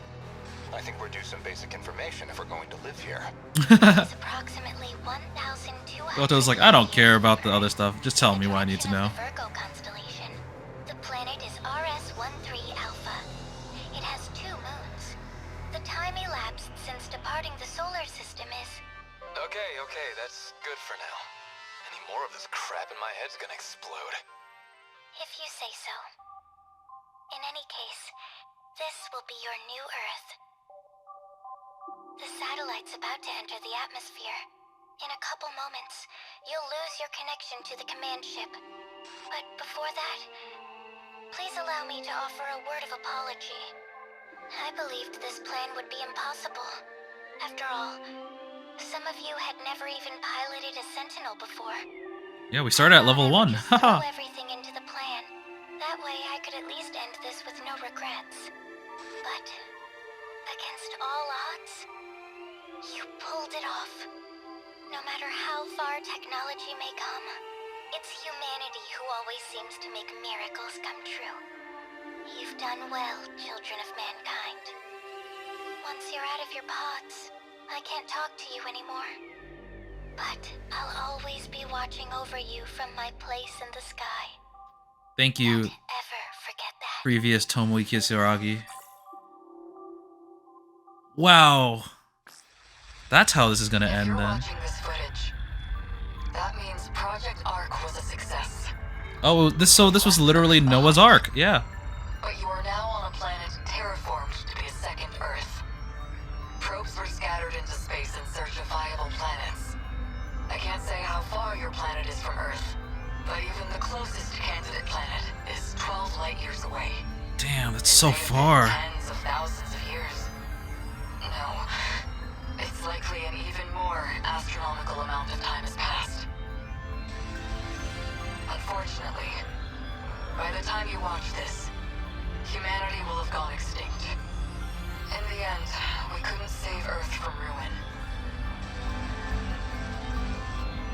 I think we're due some basic information if we're going to live here. It's approximately 1,200. Goto's like, I don't care about the other stuff. Just tell me what I need to know. The Virgo constellation. The planet is RS-13 Alpha. It has 2 moons. The time elapsed since departing the solar system is... Okay, that's good for now. Any more of this crap in my head's gonna explode. If you say so. In any case, this will be your new Earth. The satellite's about to enter the atmosphere. In a couple moments, you'll lose your connection to the command ship. But before that, please allow me to offer a word of apology. I believed this plan would be impossible. After all, some of you had never even piloted a Sentinel before. Yeah, we started at level 1. Haha. Throw everything into the plan. That way I could at least end this with no regrets. But against all odds, you pulled it off. No matter how far technology may come, it's humanity who always seems to make miracles come true. You've done well, children of mankind. Once you're out of your pods, I can't talk to you anymore. But I'll always be watching over you from my place in the sky. Thank you, Don't ever forget that. previous Tomoe Kisaragi. Wow. That's how this is gonna If end you're then. watching this footage, that means Project Ark was a success. Oh, this was literally Noah's Ark. Yeah. But you are now on a planet terraformed to be a second Earth. Probes were scattered into space in search of viable planets. I can't say how far your planet is from Earth, but even the closest candidate planet is 12 light years away. Damn, that's so It may have been far. Tens of thousands of years. No, it's likely an even more astronomical amount of time has passed. Unfortunately, by the time you watch this, humanity will have gone extinct. In the end, we couldn't save Earth from ruin.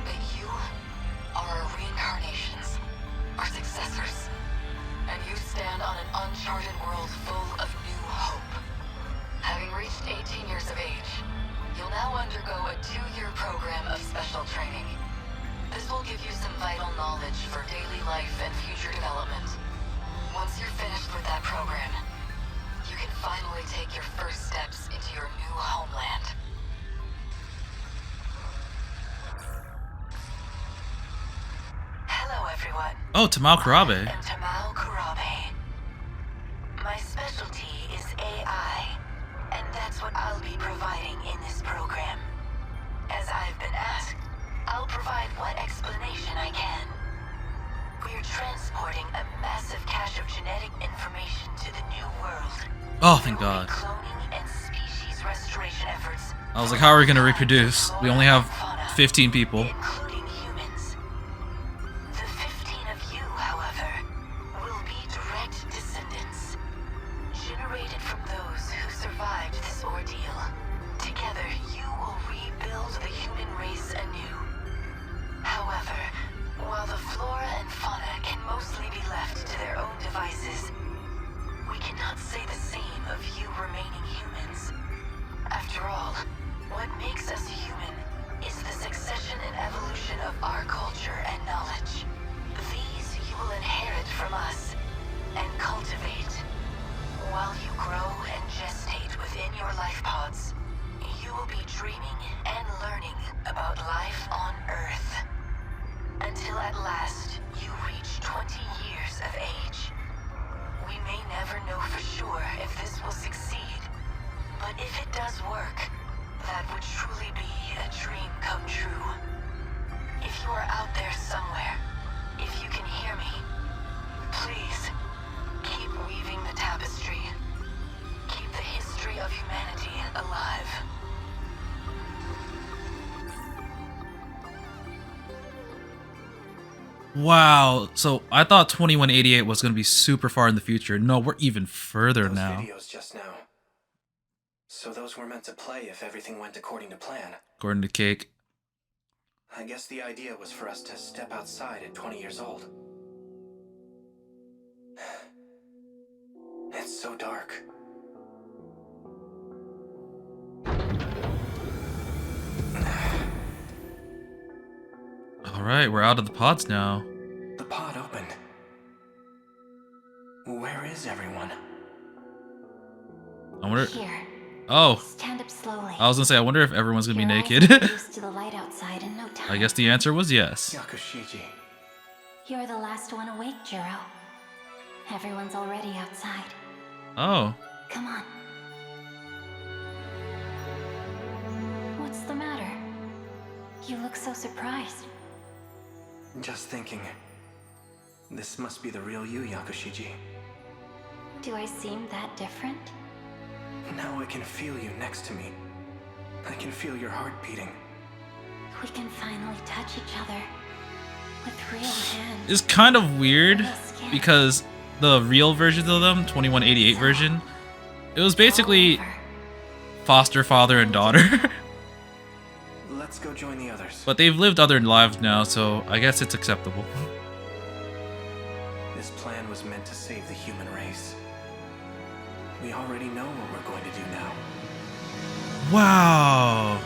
But you are our reincarnations, our successors, and you stand on an uncharted world full of new hope. Having reached 18 years of age, you'll now undergo a 2-year program of special training. This will give you some vital knowledge for daily life and future development. Once you're finished with that program, you can finally take your first steps into your new homeland. Hello, everyone. Oh, Tamao Kurabe. I am Tamao Kurabe. My specialty is AI, and that's what I'll be providing in this program. As I've been asked, I'll provide what explanation I can. We're transporting a massive cache of genetic information to the new world. Oh, thank There will God. be cloning and species restoration efforts. I was like, how are we gonna reproduce? We only have 15 people. Including humans. The 15 of you, however, will be direct descendants, generated from those who survived this ordeal. Together, you will rebuild the human race anew. However, while the flora and fauna can mostly be left to their own devices, we cannot say the same of you remaining humans. After all, what makes us human is the succession and evolution Wow. So I thought 2188 was going to be super far in the future. No, we're even further Those now. videos just now. So those were meant to play if everything went according to plan. According to Cake. I guess the idea was for us to step outside at 20 years old. It's so dark. Alright, we're out of the pods now. The pod opened. Where is everyone? I wonder. Here. Oh, Stand up slowly. I was gonna say, I wonder if everyone's gonna be Your eyes naked. will get used to the light outside in no time. I guess the answer was yes. Yakushiji. You're the last one awake, Jiro. Everyone's already outside. Oh, Come on. What's the matter? You look so surprised. Just thinking. This must be the real you, Yakushiji. Do I seem that different? Now I can feel you next to me. I can feel your heart beating. We can finally touch each other. With real hands. it's kind of weird Real skin. because the real versions of them, 2188 version, it was basically Over. foster father and daughter. Let's go join the others. But they've lived other lives now, so I guess it's acceptable. This plan was meant to save the human race. We already know what we're going to do now. Wow.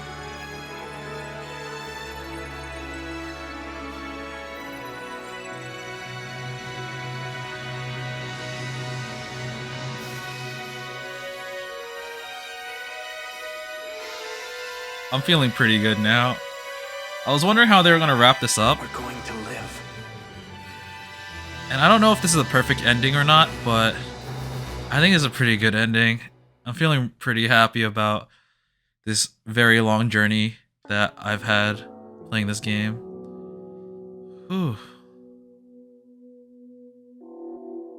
I'm feeling pretty good now. I was wondering how they were gonna wrap this up, We're going to live. and I don't know if this is a perfect ending or not, but I think it's a pretty good ending. I'm feeling pretty happy about this very long journey that I've had playing this game. Whew.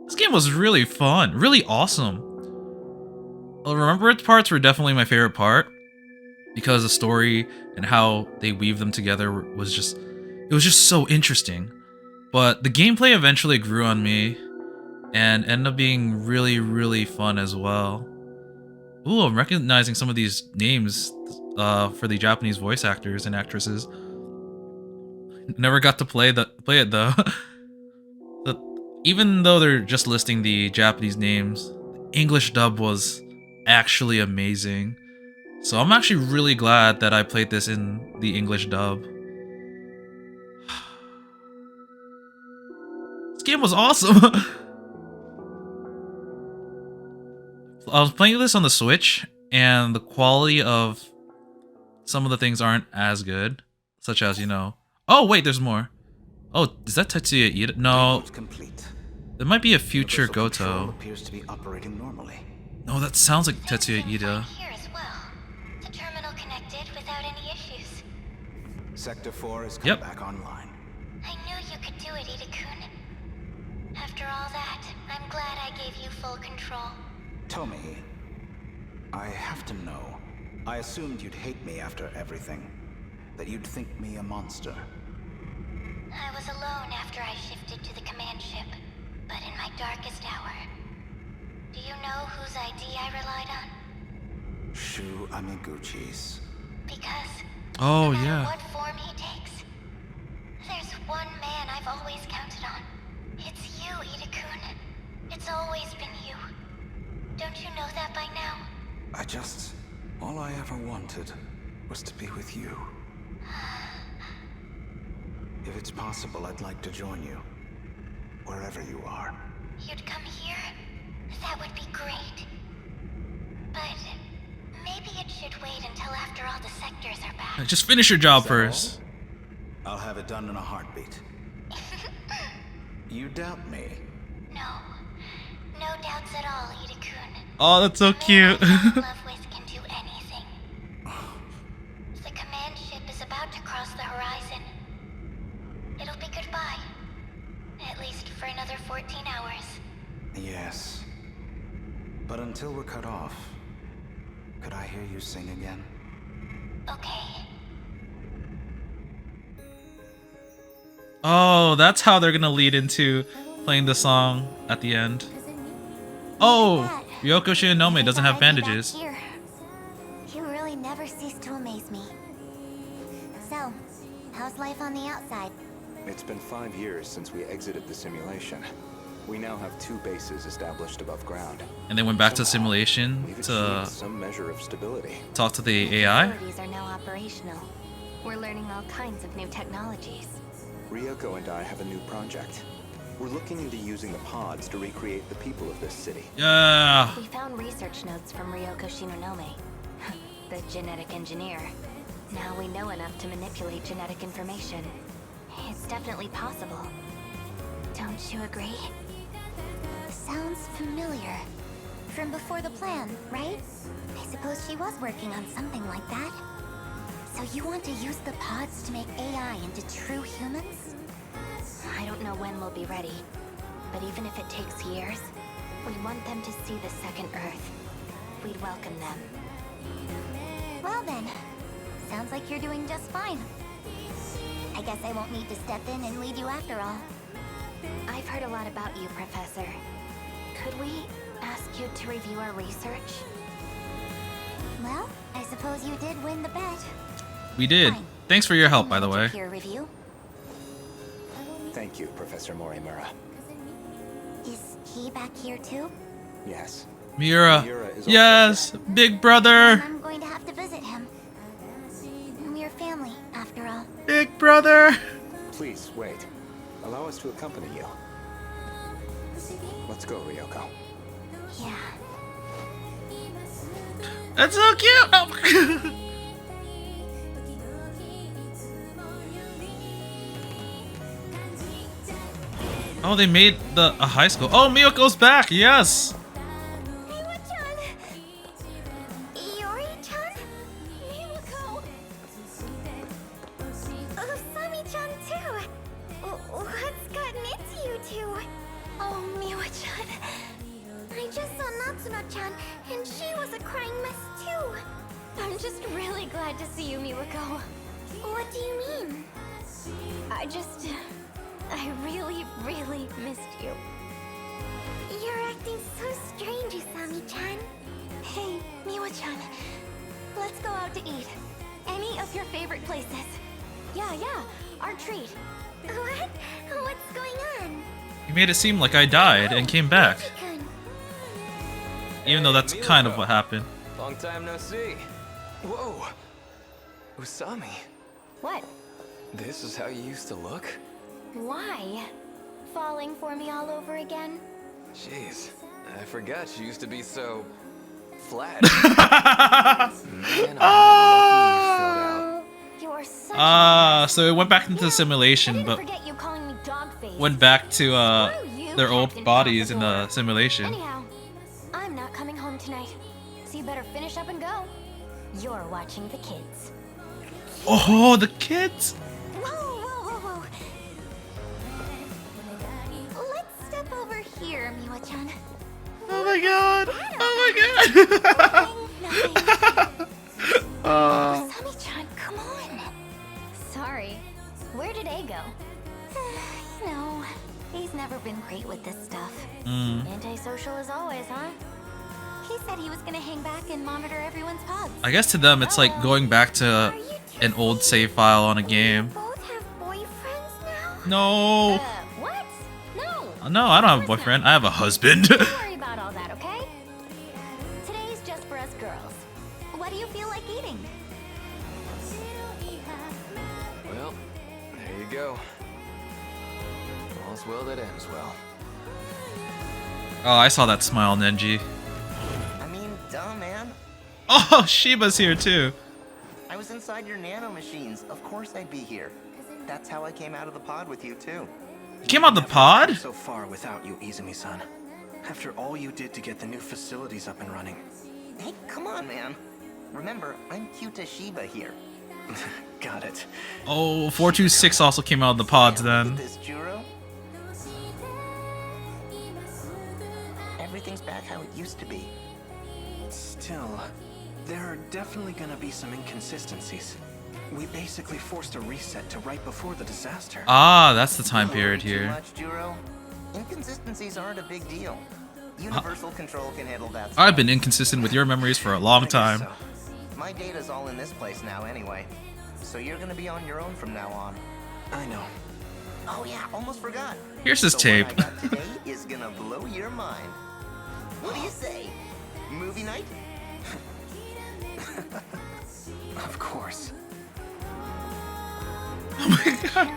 This game was really fun, really awesome. The remembered parts were definitely my favorite part, because the story and how they weave them together was just, it was just so interesting. But the gameplay eventually grew on me and ended up being really, really fun as well. Ooh, I'm recognizing some of these names for the Japanese voice actors and actresses. Never got to play it though. Even though they're just listing the Japanese names, the English dub was actually amazing. So I'm actually really glad that I played this in the English dub. This game was awesome. I was playing this on the Switch, and the quality of some of the things aren't as good, such as, you know. Oh wait, there's more. Oh, is that Tetsuya Ida? No, Complete. there might be a future Universal control Goto. appears to be operating normally. No, that sounds like Things Tetsuya seem Ida. fine here as well. The terminal connected without any issues. Sector 4 is come Yep. back online. I knew you could do it, Ida-kun. After all that, I'm glad I gave you full control. Tomi, I have to know. I assumed you'd hate me after everything. That you'd think me a monster. I was alone after I shifted to the command ship, but in my darkest hour. Do you know whose ID I relied on? Shu Amiguchi's. Because Oh no matter yeah. what form he takes, there's one man I've always counted on. It's you, Ida-kun. It's always been you. Don't you know that by now? All I ever wanted was to be with you. If it's possible, I'd like to join you. Wherever you are. You'd come here? That would be great. But maybe it should wait until after all the sectors are back. Just finish your job Is that first. all? I'll have it done in a heartbeat. You doubt me? No. No doubts at all, Ida-kun. Oh, that's so The man cute. I fell in love with can do anything. The command ship is about to cross the horizon. It'll be goodbye. At least for another 14 hours. Yes. But until we're cut off, could I hear you sing again? Okay. Oh, that's how they're gonna lead into playing the song at the end. Oh, Ryoko Shinonome doesn't have bandages. Here. You really never cease to amaze me. So, how's life on the outside? It's been 5 years since we exited the simulation. We now have 2 bases established above ground. And they went back to Somehow, simulation we've to achieved some measure of stability. talk to the AI. Facilities are now operational. We're learning all kinds of new technologies. Ryoko and I have a new project. We're looking into using the pods to recreate the people of this city. Yeah. We found research notes from Ryoko Shinonome, the genetic engineer. Now we know enough to manipulate genetic information. It's definitely possible. Don't you agree? Sounds familiar. From before the plan, right? I suppose she was working on something like that. So you want to use the pods to make AI into true humans? I don't know when we'll be ready, but even if it takes years, we want them to see the second Earth. We'd welcome them. Well then, sounds like you're doing just fine. I guess I won't need to step in and lead you after all. I've heard a lot about you, Professor. Could we ask you to review our research? Well, I suppose you did win the bet. We did. Fine. Thanks for your help, by the way. Peer review. Thank you, Professor Morimura. Is he back here too? Yes. Miura. Miura is also Yes, big Then brother. I'm going to have to visit him. We're family, after all. Big brother. Please, wait. Allow us to accompany you. Let's go, Ryoko. Yeah. That's so cute. Oh. Oh, they made a high school. Oh, Miyoko's back. Yes. Miwa-chan! Iori-chan? Miwako! Sami-chan too! What's gotten into you two? Oh, Miwa-chan. I just saw Natsuno-chan, and she was a crying mess too. I'm just really glad to see you, Miwako. What do you mean? I really, really missed you. You're acting so strange, Usami-chan. Hey, Miwa-chan. Let's go out to eat. Any of your favorite places. Yeah, our treat. What? What's going on? You made it seem like I died and came back. Ichi-kun. Even though that's kind of what happened. Long time no see. Whoa. Usami, What? this is how you used to look? Why? Falling for me all over again? Jeez, I forgot you used to be so flat. Man, I'm lucky you You're such So it went back into the I simulation, didn't but forget you calling me dog-faced. went back to Screw you, their old Captain bodies in the Pompadour. simulation. Anyhow, I'm not coming home tonight, so you better finish up and go. You're watching the kids. Oh, the kids! Whoa. Let's step over here, Miwa-chan. Oh my god! Oh my god! Nothing. Sami-chan, come on. Sorry. Where did A go? You know, he's never been great with this stuff. Antisocial as always, huh? He said he was gonna hang back and monitor everyone's pods. I guess to them it's like going back to an old save file on a game. Both have boyfriends now? No! What? No. No, I don't have a boyfriend. I have a husband. Don't worry about all that, okay? Today's just for us girls. What do you feel like eating? Well, there you go. All's well that ends well. Oh, I saw that smile, Nenji. I mean, duh, man. Oh, Shiba's here too. I was inside your nano machines. Of course I'd be here. That's how I came out of the pod with you, too. You came out the pod? So far without you, Izumi-san. After all you did to get the new facilities up and running. Hey, come on, man. Remember, I'm Kyuta Shiba here. Got it. Oh, 426 also came out of the pods then. This Juro? Everything's back how it used to be. Still, there are definitely gonna be some inconsistencies. We basically forced a reset to right before the disaster. Ah, that's the time Don't period worry too here. much, Juro. Inconsistencies aren't a big deal. Universal Control can handle that stuff. I've been inconsistent with your memories for a long I guess time. so. My data's all in this place now anyway. So you're gonna be on your own from now on. I know. Oh yeah, almost forgot. Here's his The tape. one I got today is gonna blow your mind. What do you say? Movie night? Of course. Hero.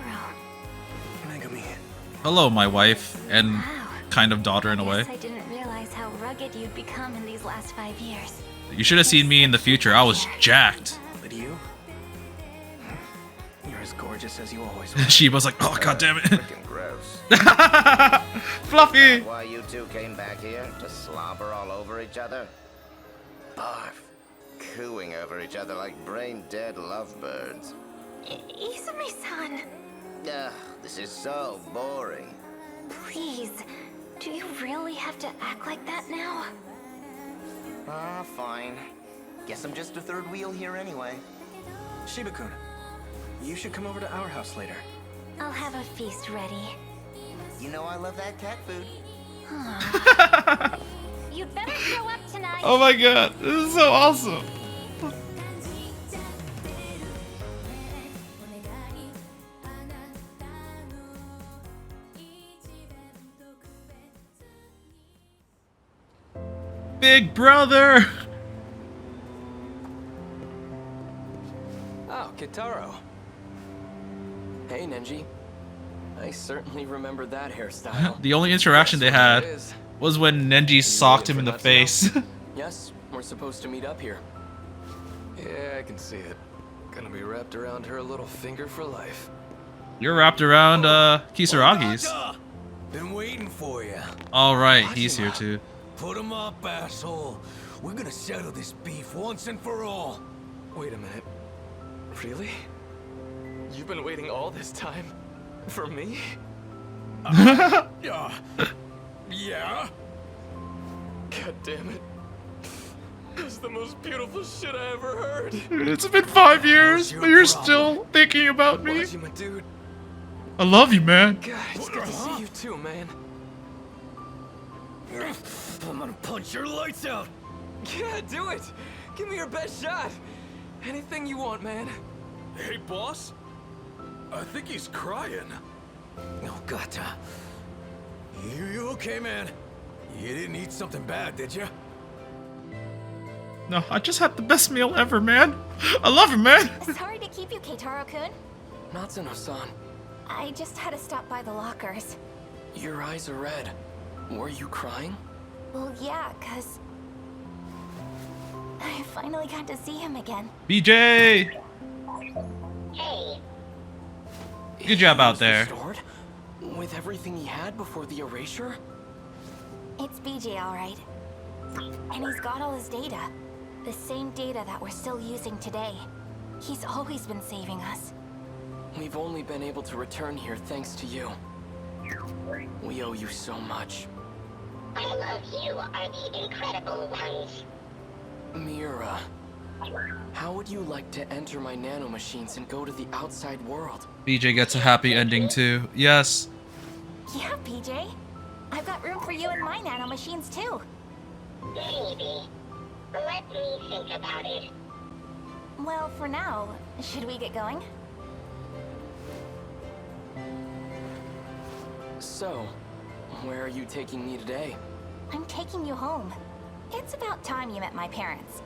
Megami. Hello, my wife and Wow. kind of daughter in a way. Guess I didn't realize how rugged you'd become in these last 5 years. You should have seen me in the future. I was jacked. But you? You're as gorgeous as you always were. She was like, oh god damn it. Freaking gross. Fluffy. Why you two came back here? To slobber all over each other? Barf. Cooing over each other like brain-dead lovebirds. Izumi-san, Ugh, this is so boring. please. Do you really have to act like that now? Ah, fine. Guess I'm just a third wheel here anyway. Shiba-kun, you should come over to our house later. I'll have a feast ready. You know I love that cat food. You'd better show up tonight. Oh my god, this is so awesome. Big brother. Oh, Kitaro. Hey, Nenji. I certainly remember that hairstyle. The only interaction they had That's what it is. was when Nenji socked him in the face. Yes, we're supposed to meet up here. Yeah, I can see it. Gonna be wrapped around her little finger for life. You're wrapped around Kisaragi's. Been waiting for you. All right, he's here too. Put him up, asshole. We're gonna settle this beef once and for all. Wait a minute. Really? You've been waiting all this time? For me? Yeah. Yeah? God damn it. This is the most beautiful shit I ever heard. Dude, it's been 5 years, your but you're problem? still thinking about me. Watch you, my dude. I love you, man. God, it's good to see you too, man. I'm gonna punch your lights out. Yeah, do it! Give me your best shot! Anything you want, man. Hey, boss. I think he's crying. Oh, Gata. You okay, man? You didn't eat something bad, did you? No, I just had the best meal ever, man. I love you, man. Sorry to keep you, Keitaro-kun. Natsuno-san, I just had to stop by the lockers. your eyes are red. Were you crying? Well, yeah, 'cause I finally got to see him again. BJ. Hey. Good job He out was there. restored? With everything he had before the erasure? It's BJ, all right. And he's got all his data. The same data that we're still using today. He's always been saving us. We've only been able to return here thanks to you. We owe you so much. I love you are the incredible ones. Mira, how would you like to enter my nanomachines and go to the outside world? BJ gets a happy ending too. Yes. Yeah, PJ. I've got room for you in my nanomachines too. Maybe. Let me think about it. Well, for now, should we get going? So, where are you taking me today? I'm taking you home. It's about time you met my parents.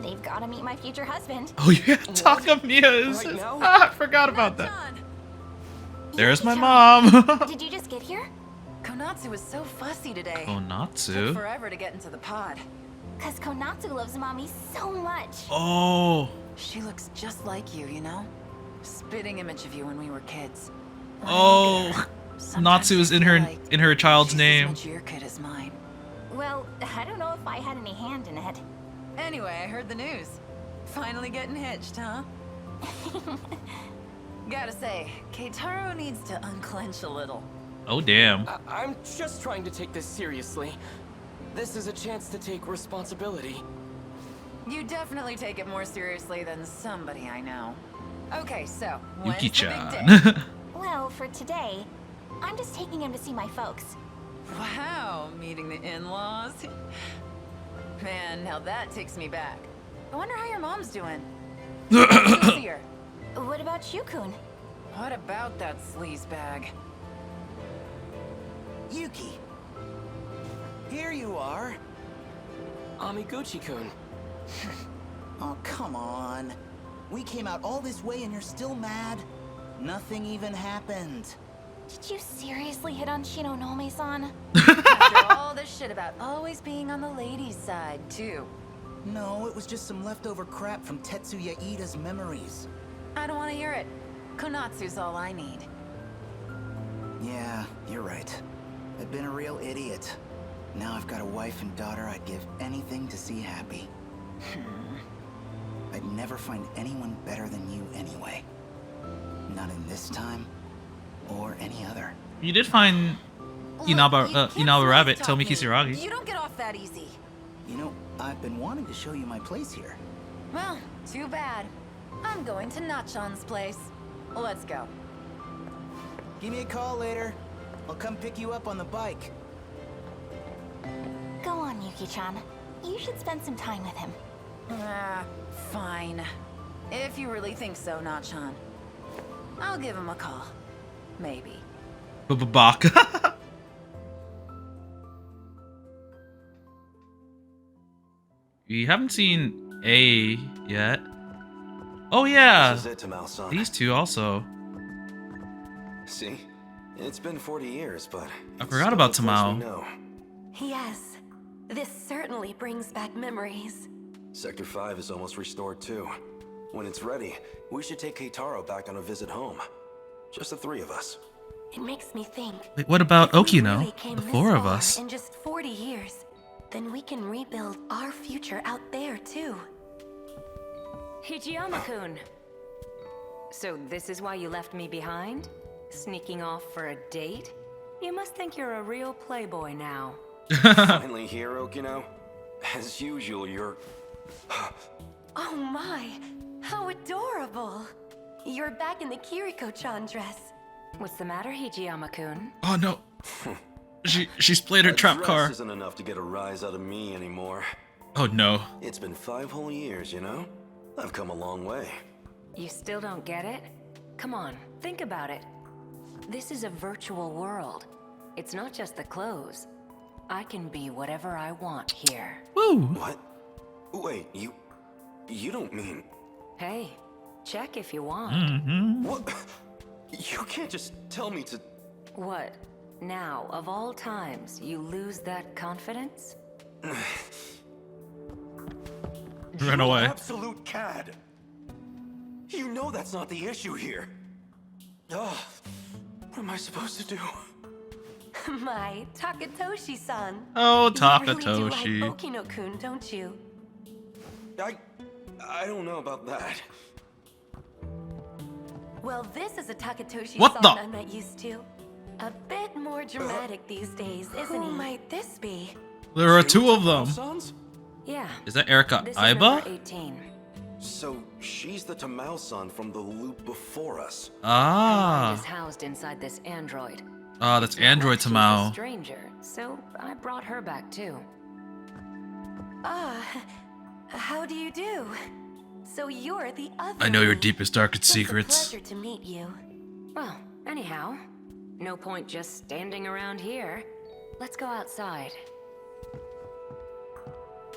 They've got to meet my future husband. Oh yeah, Takamiya is. Right now? I forgot about that. There's my Yuki-chan, mom. Did you just get here? Konatsu was so fussy today. Took Onatsu. forever to get into the pod. Cause Konatsu loves Mommy so much. Oh. She looks just like you, you know? Spitting image of you when we were kids. When I look at Oh. her, sometimes Natsu is I in feel her like in her child's she's name. as much your kid as mine. Well, I don't know if I had any hand in it. Anyway, I heard the news. Finally getting hitched, huh? Gotta say, Keitaro needs to unclench a little. Oh damn. I'm just trying to take this seriously. This is a chance to take responsibility. You definitely take it more seriously than somebody I know. Okay, so when's the big Yuki-chan. day? Well, for today, I'm just taking him to see my folks. Wow, meeting the in-laws. Man, now that takes me back. I wonder how your mom's doing. Let's go see her. What about you, Kun? What about that sleazebag? Yuki! Here you are! Amiguchi-kun. Oh, come on. We came out all this way and you're still mad? Nothing even happened. Did you seriously hit on Shinonome-san? After all this shit about always being on the ladies' side, too. No, it was just some leftover crap from Tetsuya Ida's memories. I don't want to hear it. Konatsu's all I need. Yeah, you're right. I've been a real idiot. Now I've got a wife and daughter I'd give anything to see happy. I'd never find anyone better than you anyway. Not in this time, or any other. You did find Inaba Rabbit, Tomi Kisaragi. You don't get off that easy. You know, I've been wanting to show you my place here. Well, too bad. I'm going to Nachon's place. Let's go. Give me a call later. I'll come pick you up on the bike. Go on, Yuki-chan. You should spend some time with him. Ah, fine. If you really think so, Nachon. I'll give him a call. Maybe. Baka. We haven't seen A yet. Oh yeah, This is it, Tamao-san. these two also. See? It's been 40 years, but I it's forgot still about the place we Tamao. know. Yes, this certainly brings back memories. Sector 5 is almost restored too. When it's ready, we should take Keitaro back on a visit home. Just the three of us. It makes me think. Wait, what about if we Okino? really came The this four of far us. in just 40 years, then we can rebuild our future out there too. Hijiyama-kun. So this is why you left me behind? Sneaking off for a date? You must think you're a real playboy now. Finally here, Okino. As usual, you're... Oh my, how adorable! You're back in the Kiriko-chan dress. What's the matter, Hijiyama-kun? Oh no. She splayed her trap dress car. isn't enough to get a rise out of me anymore. Oh no. It's been 5 whole years, you know? I've come a long way. You still don't get it? Come on, think about it. This is a virtual world. It's not just the clothes. I can be whatever I want here. Woo. What? Wait, you don't mean... Hey, check if you want. What? You can't just tell me to... What? Now, of all times, you lose that confidence? Run away. Absolute cad. You know that's not the issue here. Ugh. What am I supposed to do? My, Takatoshi-san. Oh, You really do Takatoshi. like Okino-kun, don't you? I don't know about that. Well, this is a Takatoshi-san What the- I'm not used to. A bit more dramatic these days, isn't he? Who might this be? There are two of them. Sons? Yeah. Is that Erika This is number Aiba? 18. So she's the Tamao-san from the loop before us. Is Ah. housed inside this android. Ah, that's Android She's a Tamao. stranger, so I brought her back too. Ah, how do you do? So you're the other. I know your me. deepest, darkest It's secrets. a pleasure to meet you. Well, anyhow, no point just standing around here. Let's go outside.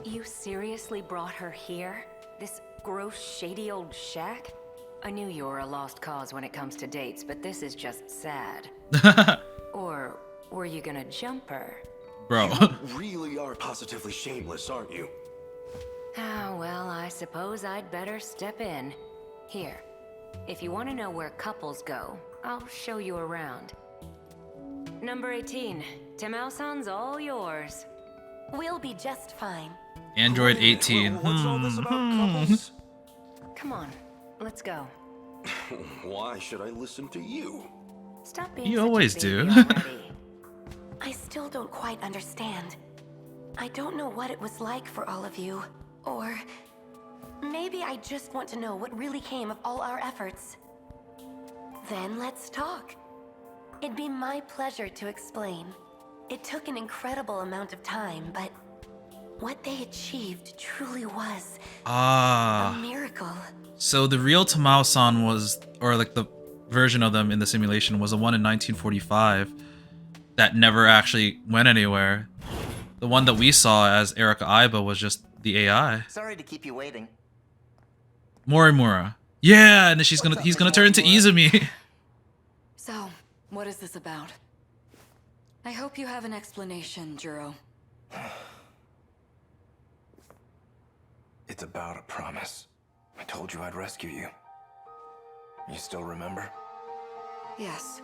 You seriously brought her here? This gross, shady old shack? I knew you were a lost cause when it comes to dates, but this is just sad. Or were you gonna jump her? Bro. You really are positively shameless, aren't you? Ah, well, I suppose I'd better step in. Here, if you want to know where couples go, I'll show you around. Number 18, Tamao-san's all yours. We'll be just fine. Android 18. What's all this about couples? Come on, let's go. Why should I listen to you? Stop being You such a always baby do. already. I still don't quite understand. I don't know what it was like for all of you, or Maybe I just want to know what really came of all our efforts. Then let's talk. It'd be my pleasure to explain. It took an incredible amount of time, but what they achieved truly was a miracle. So the real Tamao-san was, or like the version of them in the simulation was the one in 1945 that never actually went anywhere. The one that we saw as Erika Aiba was just the AI. Sorry to keep you waiting. Morimura. Yeah, and then he's gonna turn into Izumi. So, what is this about? I hope you have an explanation, Juro. It's about a promise. I told you I'd rescue you. You still remember? Yes.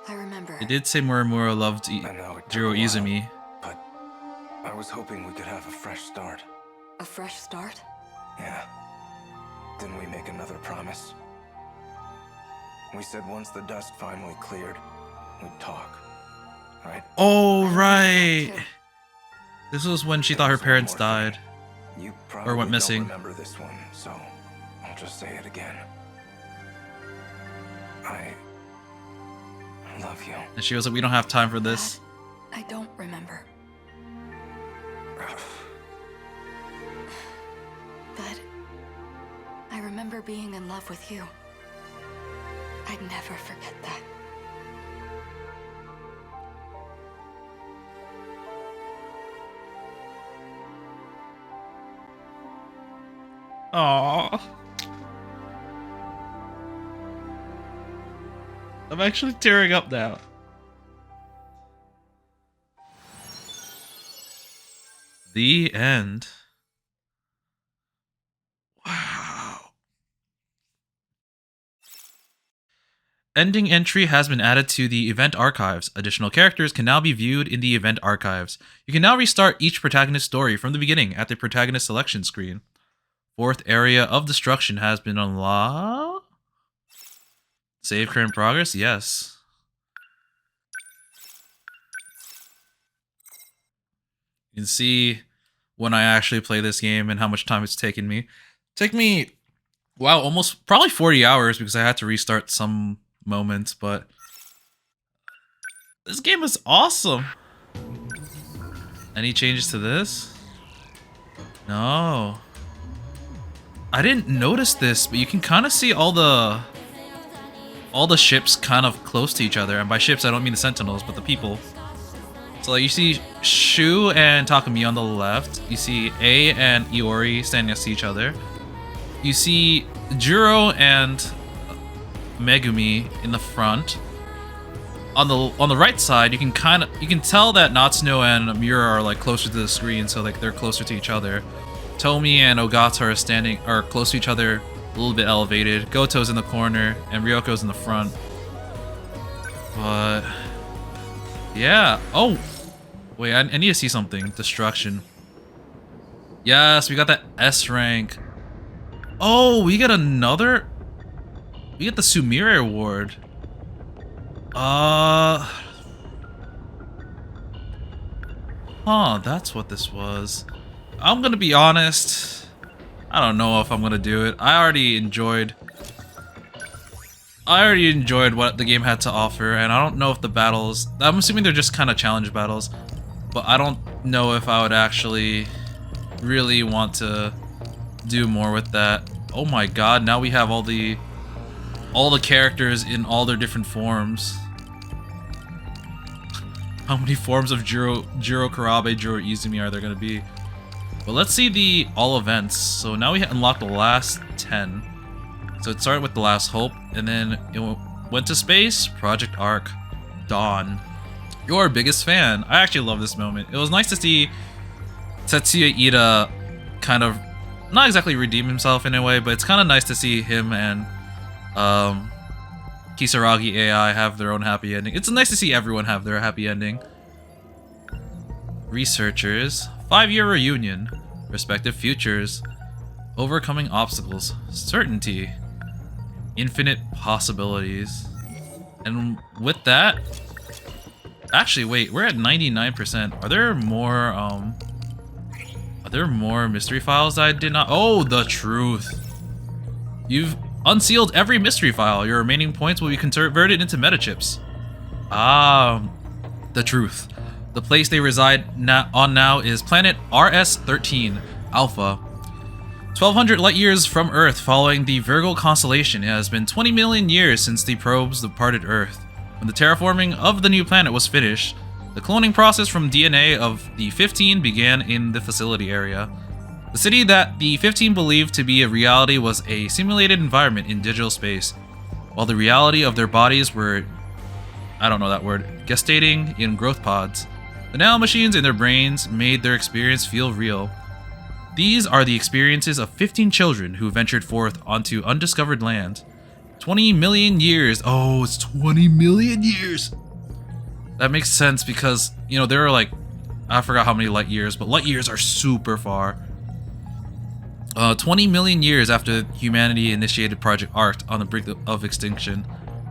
I remember. It did say Morimura loved Jiro Izumi. But I was hoping we could have a fresh start. A fresh start? Yeah. Didn't we make another promise? We said once the dust finally cleared, we'd talk. Right? Oh, right. This was when she thought her parents died. You Or went missing. don't remember this one, so I'll just say it again. I love you. And she was like, we don't have time for this. I don't remember. But I remember being in love with you. I'd never forget that. Aww. I'm actually tearing up now. The end. Wow. Ending entry has been added to the event archives. Additional characters can now be viewed in the event archives. You can now restart each protagonist story from the beginning at the protagonist selection screen. Fourth area of destruction has been unlocked. Save current progress? Yes. You can see when I actually play this game and how much time it's taken me. Take me, wow, almost probably 40 hours because I had to restart some moments, but this game is awesome. Any changes to this? No. I didn't notice this, but you can kind of see all the ships kind of close to each other. And by ships, I don't mean the Sentinels, but the people. So like you see Shu and Takumi on the left. You see A and Iori standing next to each other. You see Juro and Megumi in the front. On the right side, you can tell that Natsuno and Miura are like closer to the screen, so like they're closer to each other. Tomi and Ogata are close to each other, a little bit elevated. Goto's in the corner, and Ryoko's in the front. But yeah. Oh, wait, I need to see something. Destruction. Yes, we got that S rank. Oh, we get another. We get the Sumire Award. That's what this was. I'm gonna be honest. I don't know if I'm gonna do it. I already enjoyed what the game had to offer, and I don't know if the battles. I'm assuming they're just kind of challenge battles, but I don't know if I would actually really want to do more with that. Oh my god! Now we have all the characters in all their different forms. How many forms of Juro Karabe, Juro Izumi are there gonna be? But let's see the all events. So now we unlocked the last 10. So it started with the Last Hope, and then it went to space, Project Arc, Dawn. Your biggest fan. I actually love this moment. It was nice to see Tetsuya Ida kind of, not exactly redeem himself in a way, but it's kind of nice to see him and Kisaragi AI have their own happy ending. It's nice to see everyone have their happy ending. Researchers. 5-year reunion. Respective futures. Overcoming obstacles. Certainty. Infinite possibilities. And with that... Actually, wait, we're at 99%. Are there there more mystery files I did not... Oh, the truth. You've unsealed every mystery file. Your remaining points will be converted into metachips. Ah, the truth. The place they reside on now is planet RS-13 Alpha. 1,200 light years from Earth following the Virgo constellation. It has been 20 million years since the probes departed Earth. When the terraforming of the new planet was finished, the cloning process from DNA of the 15 began in the facility area. The city that the 15 believed to be a reality was a simulated environment in digital space, while the reality of their bodies were, I don't know that word, gestating in growth pods. The nanomachines in their brains made their experience feel real. These are the experiences of 15 children who ventured forth onto undiscovered land. 20 million years. Oh, it's 20 million years. That makes sense because, you know, there are like, I forgot how many light years, but light years are super far. 20 million years after humanity initiated Project Arc on the brink of extinction.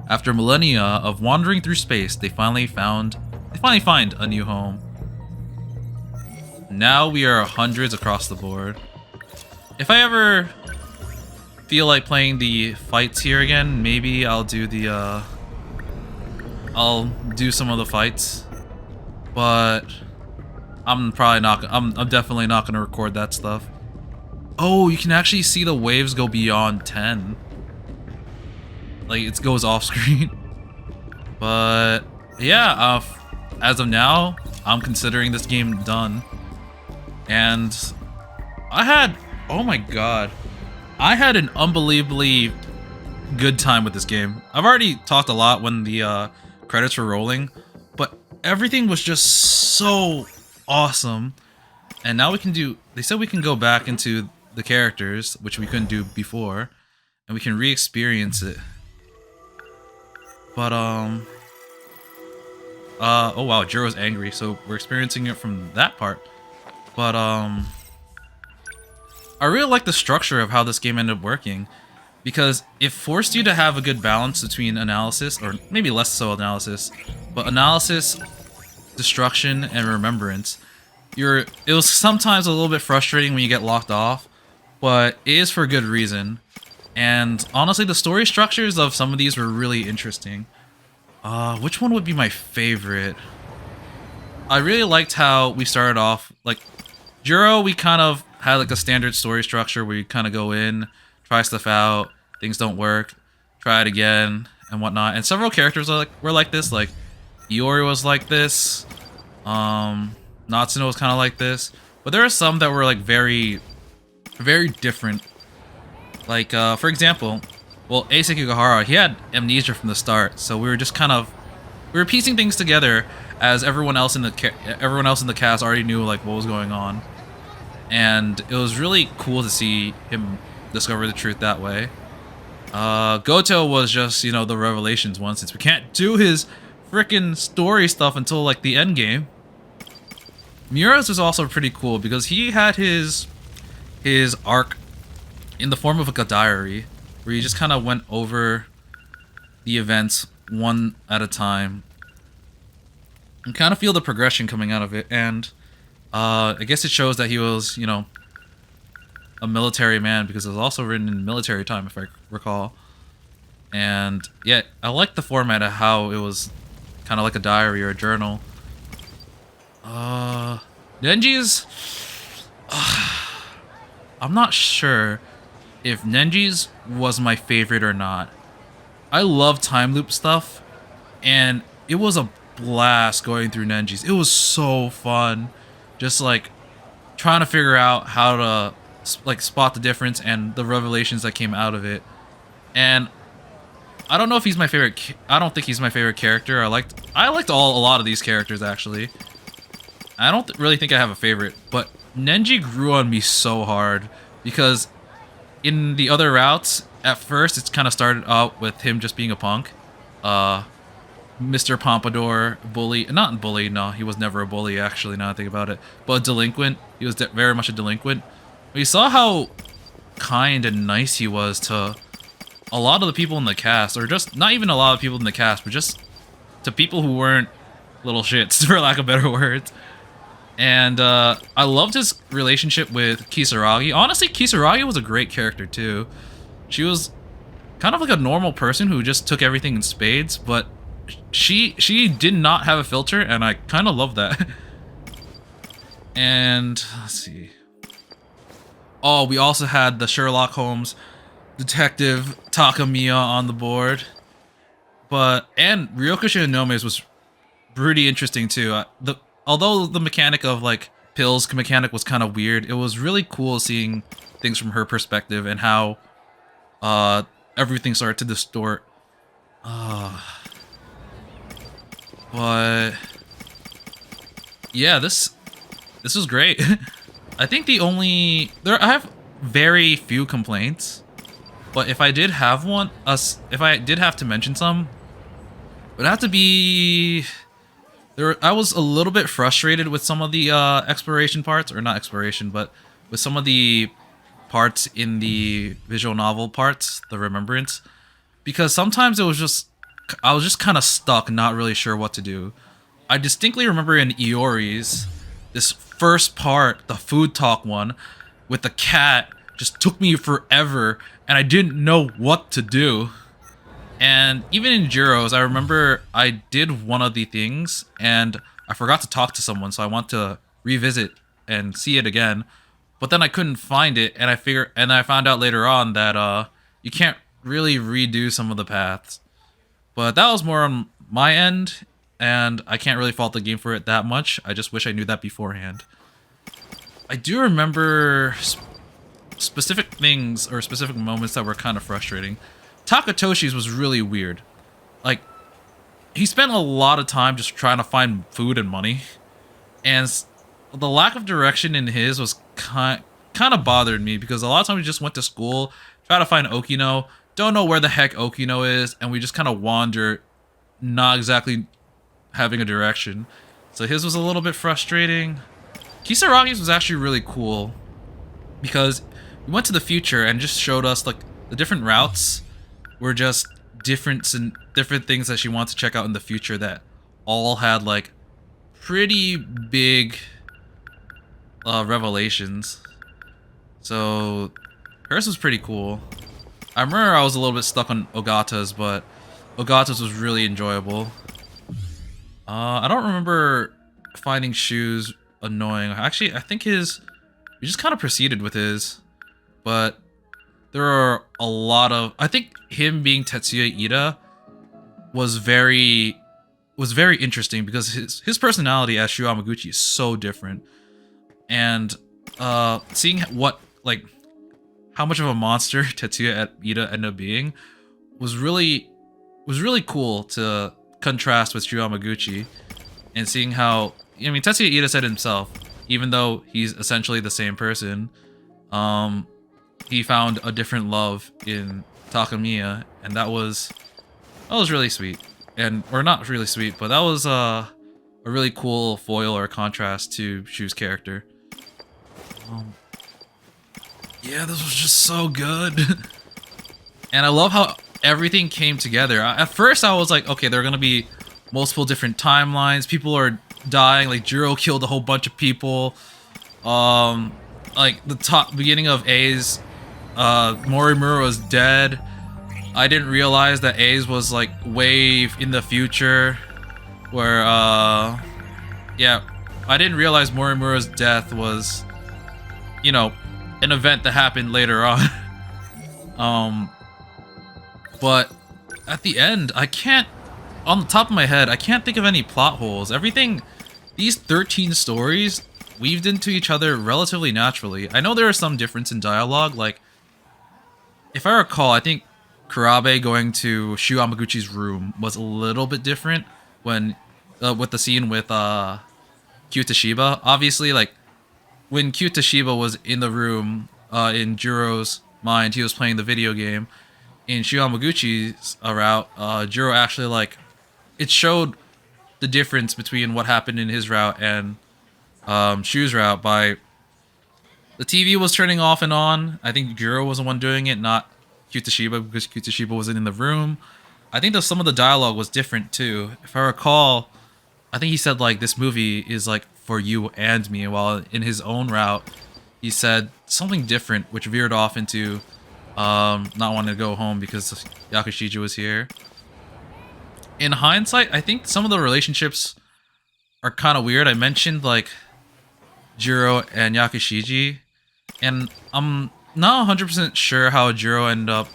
After millennia of wandering through space, they finally find a new home. Now we are hundreds across the board. If I ever feel like playing the fights here again, maybe I'll do the I'll do some of the fights, but I'm definitely not gonna record that stuff. Oh, you can actually see the waves go beyond 10. Like, it goes off screen. But yeah, as of now, I'm considering this game done. And oh my god, I had an unbelievably good time with this game. I've already talked a lot when the credits were rolling, but everything was just so awesome. And now they said we can go back into the characters, which we couldn't do before, and we can re-experience it. But oh wow, Jiro's angry, so we're experiencing it from that part. But I really like the structure of how this game ended up working, because it forced you to have a good balance between analysis, or maybe less so analysis, but analysis, destruction, and remembrance. It was sometimes a little bit frustrating when you get locked off, but it is for good reason. And honestly, the story structures of some of these were really interesting. Which one would be my favorite? I really liked how we started off, like, Jiro, we kind of had like a standard story structure where you kind of go in, try stuff out, things don't work, try it again, and whatnot. And several characters were like this, like Iori was like this, Natsuno was kind of like this, but there are some that were like very, very different. Like, for example, well, Ace Kikuhara, he had amnesia from the start, so we were piecing things together as everyone else in the cast already knew like what was going on. And it was really cool to see him discover the truth that way. Goto was just, you know, the revelations one, since we can't do his freaking story stuff until like the end game. Miura's was also pretty cool because he had his arc in the form of like a diary, where he just kind of went over the events one at a time and kind of feel the progression coming out of it. And I guess it shows that he was, you know, a military man, because it was also written in military time, if I recall. And yeah, I like the format of how it was kind of like a diary or a journal. Nenji's, I'm not sure if Nenji's was my favorite or not. I love time loop stuff, and it was a blast going through Nenji's. It was so fun, just like trying to figure out how to like spot the difference and the revelations that came out of it. And I don't know if he's my favorite. I don't think he's my favorite character. I liked a lot of these characters actually. I don't really think I have a favorite, but Nenji grew on me so hard, because in the other routes, at first it's kind of started out with him just being a punk, Mr. Pompadour, bully, not bully, no, he was never a bully actually, now I think about it, but a delinquent. He was very much a delinquent. We saw how kind and nice he was to a lot of the people in the cast, or just not even a lot of people in the cast, but just to people who weren't little shits, for lack of better words. And I loved his relationship with Kisaragi. Honestly, Kisaragi was a great character too. She was kind of like a normal person who just took everything in spades, but she did not have a filter, and I kind of love that. And let's see. Oh, we also had the Sherlock Holmes detective Takamiya on the board. And Ryoka Shinome's was pretty interesting too. Although the mechanic of like pills mechanic was kind of weird, it was really cool seeing things from her perspective and how everything started to distort. But yeah, this was great. I think I have very few complaints, but if I did have if I did have to mention some, it would have to be I was a little bit frustrated with some of the exploration parts, or not exploration, but with some of the parts in the visual novel parts, the Remembrance, because sometimes I was just kind of stuck, not really sure what to do. I distinctly remember in Iori's, this first part, the food talk one, with the cat, just took me forever, and I didn't know what to do. And even in Juro's, I remember I did one of the things, and I forgot to talk to someone, so I want to revisit and see it again. But then I couldn't find it, and I found out later on that you can't really redo some of the paths. But that was more on my end, and I can't really fault the game for it that much. I just wish I knew that beforehand. I do remember specific things or specific moments that were kind of frustrating. Takatoshi's was really weird. Like, he spent a lot of time just trying to find food and money, and the lack of direction in his was kind of bothered me, because a lot of times we just went to school, try to find Okino, don't know where the heck Okino is, and we just kind of wander, not exactly having a direction. So his was a little bit frustrating. Kisaragi's was actually really cool, because we went to the future and just showed us like the different routes were just different things that she wants to check out in the future that all had like pretty big revelations. So hers was pretty cool. I remember I was a little bit stuck on Ogata's, but Ogata's was really enjoyable. I don't remember finding Shu's annoying. Actually, I think we just kind of proceeded with his, but there are a lot of, I think him being Tetsuya Ida was very interesting, because his personality as Shu Yamaguchi is so different, and seeing how much of a monster Tetsuya Ida ended up being was really cool to contrast with Shu Yamaguchi, and seeing how, I mean, Tetsuya Ida said himself, even though he's essentially the same person, he found a different love in Takamiya, and that was really sweet. Or not really sweet, but that was a really cool foil or contrast to Shu's character. Yeah, this was just so good. And I love how everything came together. At first I was like, okay, there are gonna be multiple different timelines, people are dying, like Jiro killed a whole bunch of people. Like the beginning of A's, Morimura was dead. I didn't realize that A's was like way in the future, where yeah, I didn't realize Morimura's death was, you know, an event that happened later on. But at the end, on the top of my head, I can't think of any plot holes. These 13 stories weaved into each other relatively naturally. I know there are some difference in dialogue, like, if I recall, I think Kurabe going to Shu Yamaguchi's room was a little bit different when, with the scene with Kyutashiba. Obviously, like, when Kyutashiba was in the room, in Juro's mind, he was playing the video game. In Shu Yamaguchi's route, Juro actually, like, it showed the difference between what happened in his route and Shu's route by the TV was turning off and on. I think Juro was the one doing it, not Kyutashiba, because Kyutashiba wasn't in the room. I think that some of the dialogue was different too. If I recall, I think he said like this movie is like for you and me, while in his own route he said something different, which veered off into not wanting to go home because Yakushiji was here. In hindsight, I think some of the relationships are kind of weird. I mentioned like Jiro and Yakushiji, and I'm not 100% sure how Jiro ended up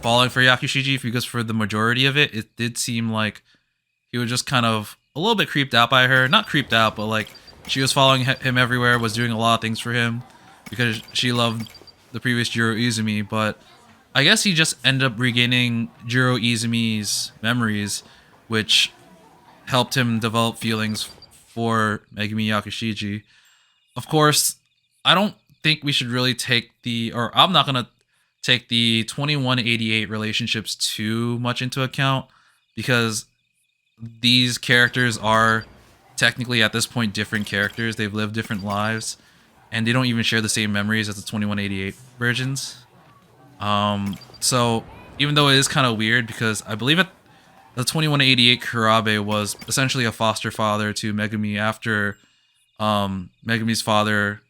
falling for Yakushiji, because for the majority of it, it did seem like he was just kind of a little bit creeped out by her. Not creeped out, but like she was following him everywhere, was doing a lot of things for him because she loved the previous Jiro Izumi. But I guess he just ended up regaining Jiro Izumi's memories, which helped him develop feelings for Megumi Yakushiji. Of course, I don't think we should really take I'm not gonna take the 2188 relationships too much into account, because these characters are technically at this point different characters. They've lived different lives, and they don't even share the same memories as the 2188 versions. So even though it is kind of weird, because I believe the 2188 Kurabe was essentially a foster father to Megumi after Megumi's father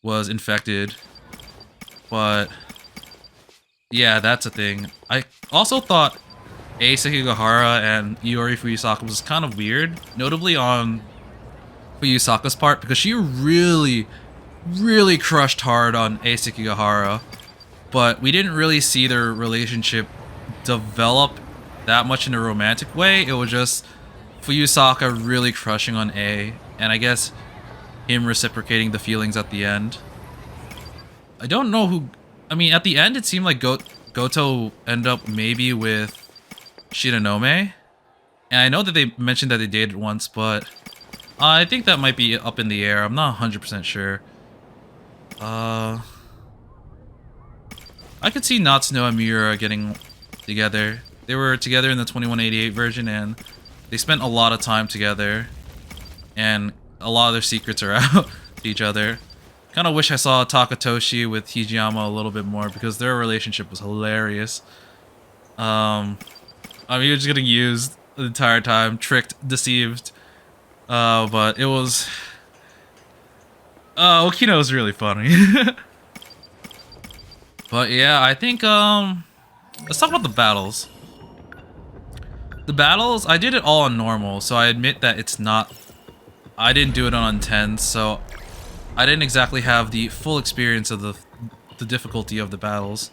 was infected. But yeah, that's a thing. I also thought Ei Sekigahara and Iori Fuyusaka was kind of weird, notably on Fuyusaka's part, because she really crushed hard on Ei Sekigahara, but we didn't really see their relationship develop that much in a romantic way. It was just Fuyusaka really crushing on Ei, and I guess him reciprocating the feelings at the end. I don't know who... I mean, at the end, it seemed like Goto ended up maybe with Shiranome. And I know that they mentioned that they dated once, but I think that might be up in the air. I'm not 100% sure. I could see Natsuno and Miura getting together. They were together in the 2188 version, and they spent a lot of time together. And a lot of their secrets are out to each other. Kind of wish I saw Takatoshi with Hijiyama a little bit more, because their relationship was hilarious. I mean, he was just getting used the entire time, tricked, deceived. But it was... Okino was really funny. But yeah, I think, let's talk about the battles. The battles, I did it all on normal, so I admit that it's not... I didn't do it on intense, so I didn't exactly have the full experience of the difficulty of the battles.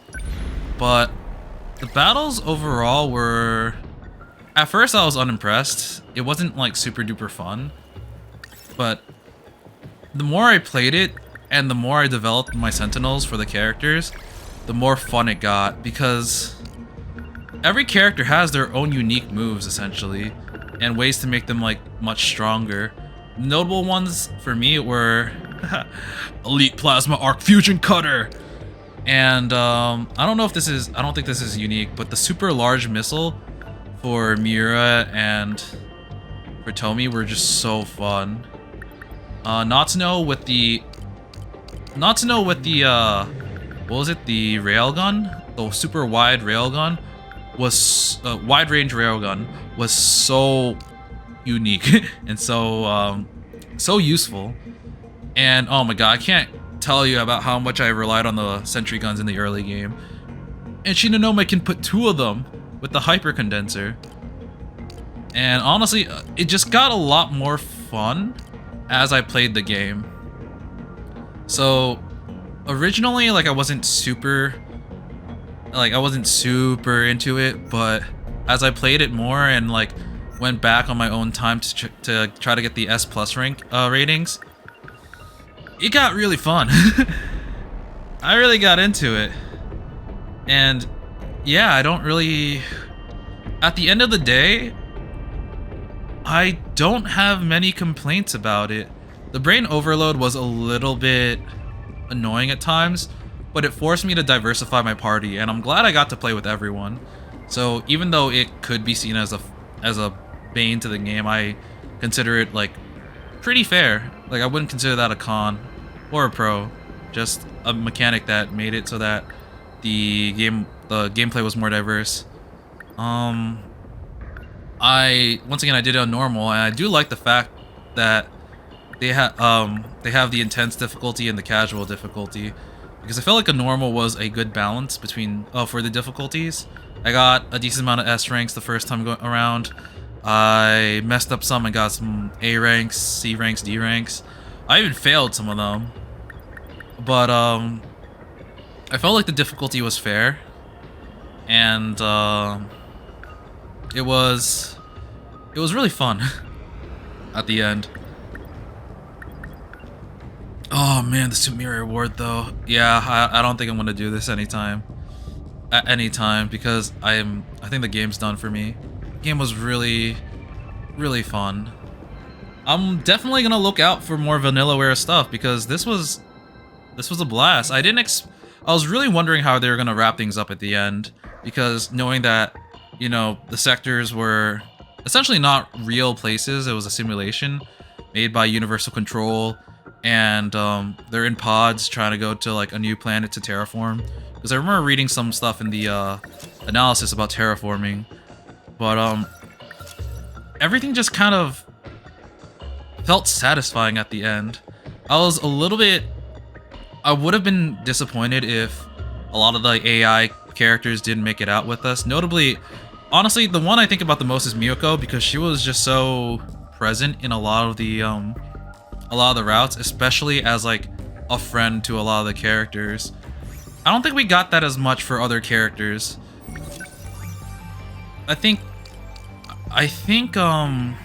But the battles overall were... At first I was unimpressed. It wasn't like super duper fun. But the more I played it, and the more I developed my Sentinels for the characters, the more fun it got, because every character has their own unique moves, essentially, and ways to make them like much stronger. Notable ones for me were Elite Plasma Arc Fusion Cutter, and I don't think this is unique, but the super large missile for Miura and for Tomi were just so fun. Natsuno with the what was it? The railgun, the super wide railgun was wide range railgun was so unique and so so useful. And oh my god, I can't tell you about how much I relied on the sentry guns in the early game. And Shinonome can put 2 of them with the hyper condenser. And honestly, it just got a lot more fun as I played the game. So originally, like, I wasn't super into it, but as I played it more and like went back on my own time to try to get the S+ rank ratings, it got really fun. I really got into it. And yeah, I don't really... At the end of the day, I don't have many complaints about it. The brain overload was a little bit annoying at times, but it forced me to diversify my party, and I'm glad I got to play with everyone. So even though it could be seen as a bane to the game, I consider it like pretty fair. Like, I wouldn't consider that a con or a pro, just a mechanic that made it so that the gameplay was more diverse. once again I did it on normal, and I do like the fact that they have the intense difficulty and the casual difficulty, because I felt like a normal was a good balance between for the difficulties. I got a decent amount of S ranks the first time going around. I messed up some and got some A ranks, C ranks, D ranks. I even failed some of them, but I felt like the difficulty was fair, and it was really fun at the end. Oh man, the Sumire Award though. Yeah, I don't think I'm gonna do this anytime. At any time, because I think the game's done for me. The game was really fun. I'm definitely gonna look out for more Vanillaware stuff, because this was a blast. I was really wondering how they were gonna wrap things up at the end, because knowing that, you know, the sectors were essentially not real places, it was a simulation made by Universal Control, and they're in pods trying to go to like a new planet to terraform. Because I remember reading some stuff in the analysis about terraforming, but everything just kind of felt satisfying at the end. I would have been disappointed if a lot of the AI characters didn't make it out with us. Notably, honestly, the one I think about the most is Miyoko, because she was just so present in a lot of the routes, especially as like a friend to a lot of the characters. I don't think we got that as much for other characters. I think Miyoko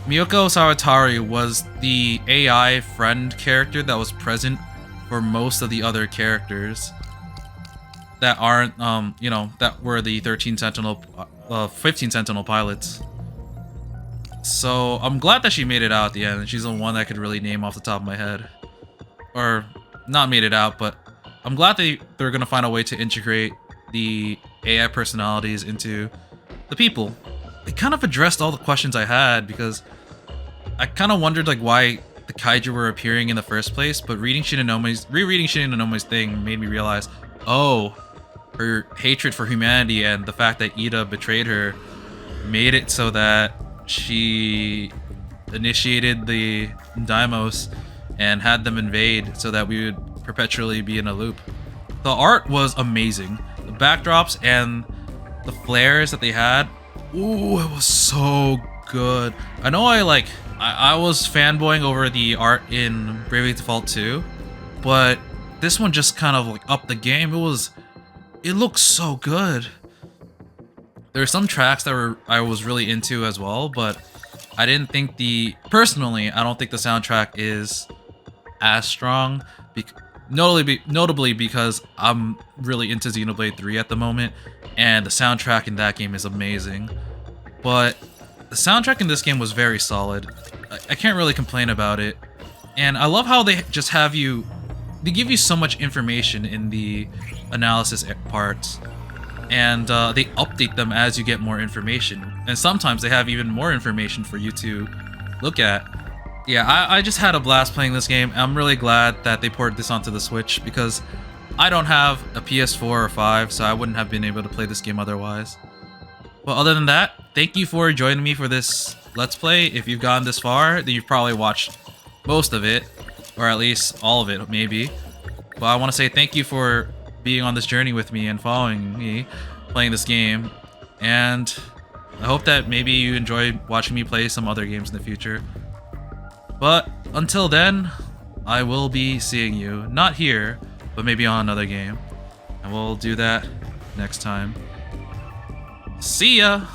Sawatari was the AI friend character that was present for most of the other characters that aren't, you know, that were the 15 Sentinel pilots. So I'm glad that she made it out at the end, and she's the one that I could really name off the top of my head. Or, not made it out, but I'm glad they're gonna find a way to integrate the AI personalities into the people. It kind of addressed all the questions I had, because I kind of wondered like why the kaiju were appearing in the first place, but rereading Shinonomi's thing made me realize, oh, her hatred for humanity and the fact that Ida betrayed her made it so that she initiated the Daimos and had them invade so that we would perpetually be in a loop. The art was amazing. The backdrops and the flares that they had, ooh, it was so good. I know I was fanboying over the art in Bravely Default 2, but this one just kind of like upped the game. It looks so good. There are some tracks that I was really into as well, but I didn't think personally, I don't think the soundtrack is as strong. Notably because I'm really into Xenoblade 3 at the moment, and the soundtrack in that game is amazing. But the soundtrack in this game was very solid. I can't really complain about it. And I love how they just have you... They give you so much information in the analysis parts. And they update them as you get more information. And sometimes they have even more information for you to look at. Yeah, I just had a blast playing this game. I'm really glad that they ported this onto the Switch, because I don't have a PS4 or 5, so I wouldn't have been able to play this game otherwise. But other than that, thank you for joining me for this Let's Play. If you've gotten this far, then you've probably watched most of it, or at least all of it, maybe. But I want to say thank you for being on this journey with me and following me playing this game. And I hope that maybe you enjoy watching me play some other games in the future. But until then, I will be seeing you, not here, but maybe on another game. And we'll do that next time. See ya!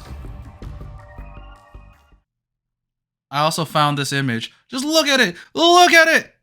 I also found this image. Just look at it! Look at it!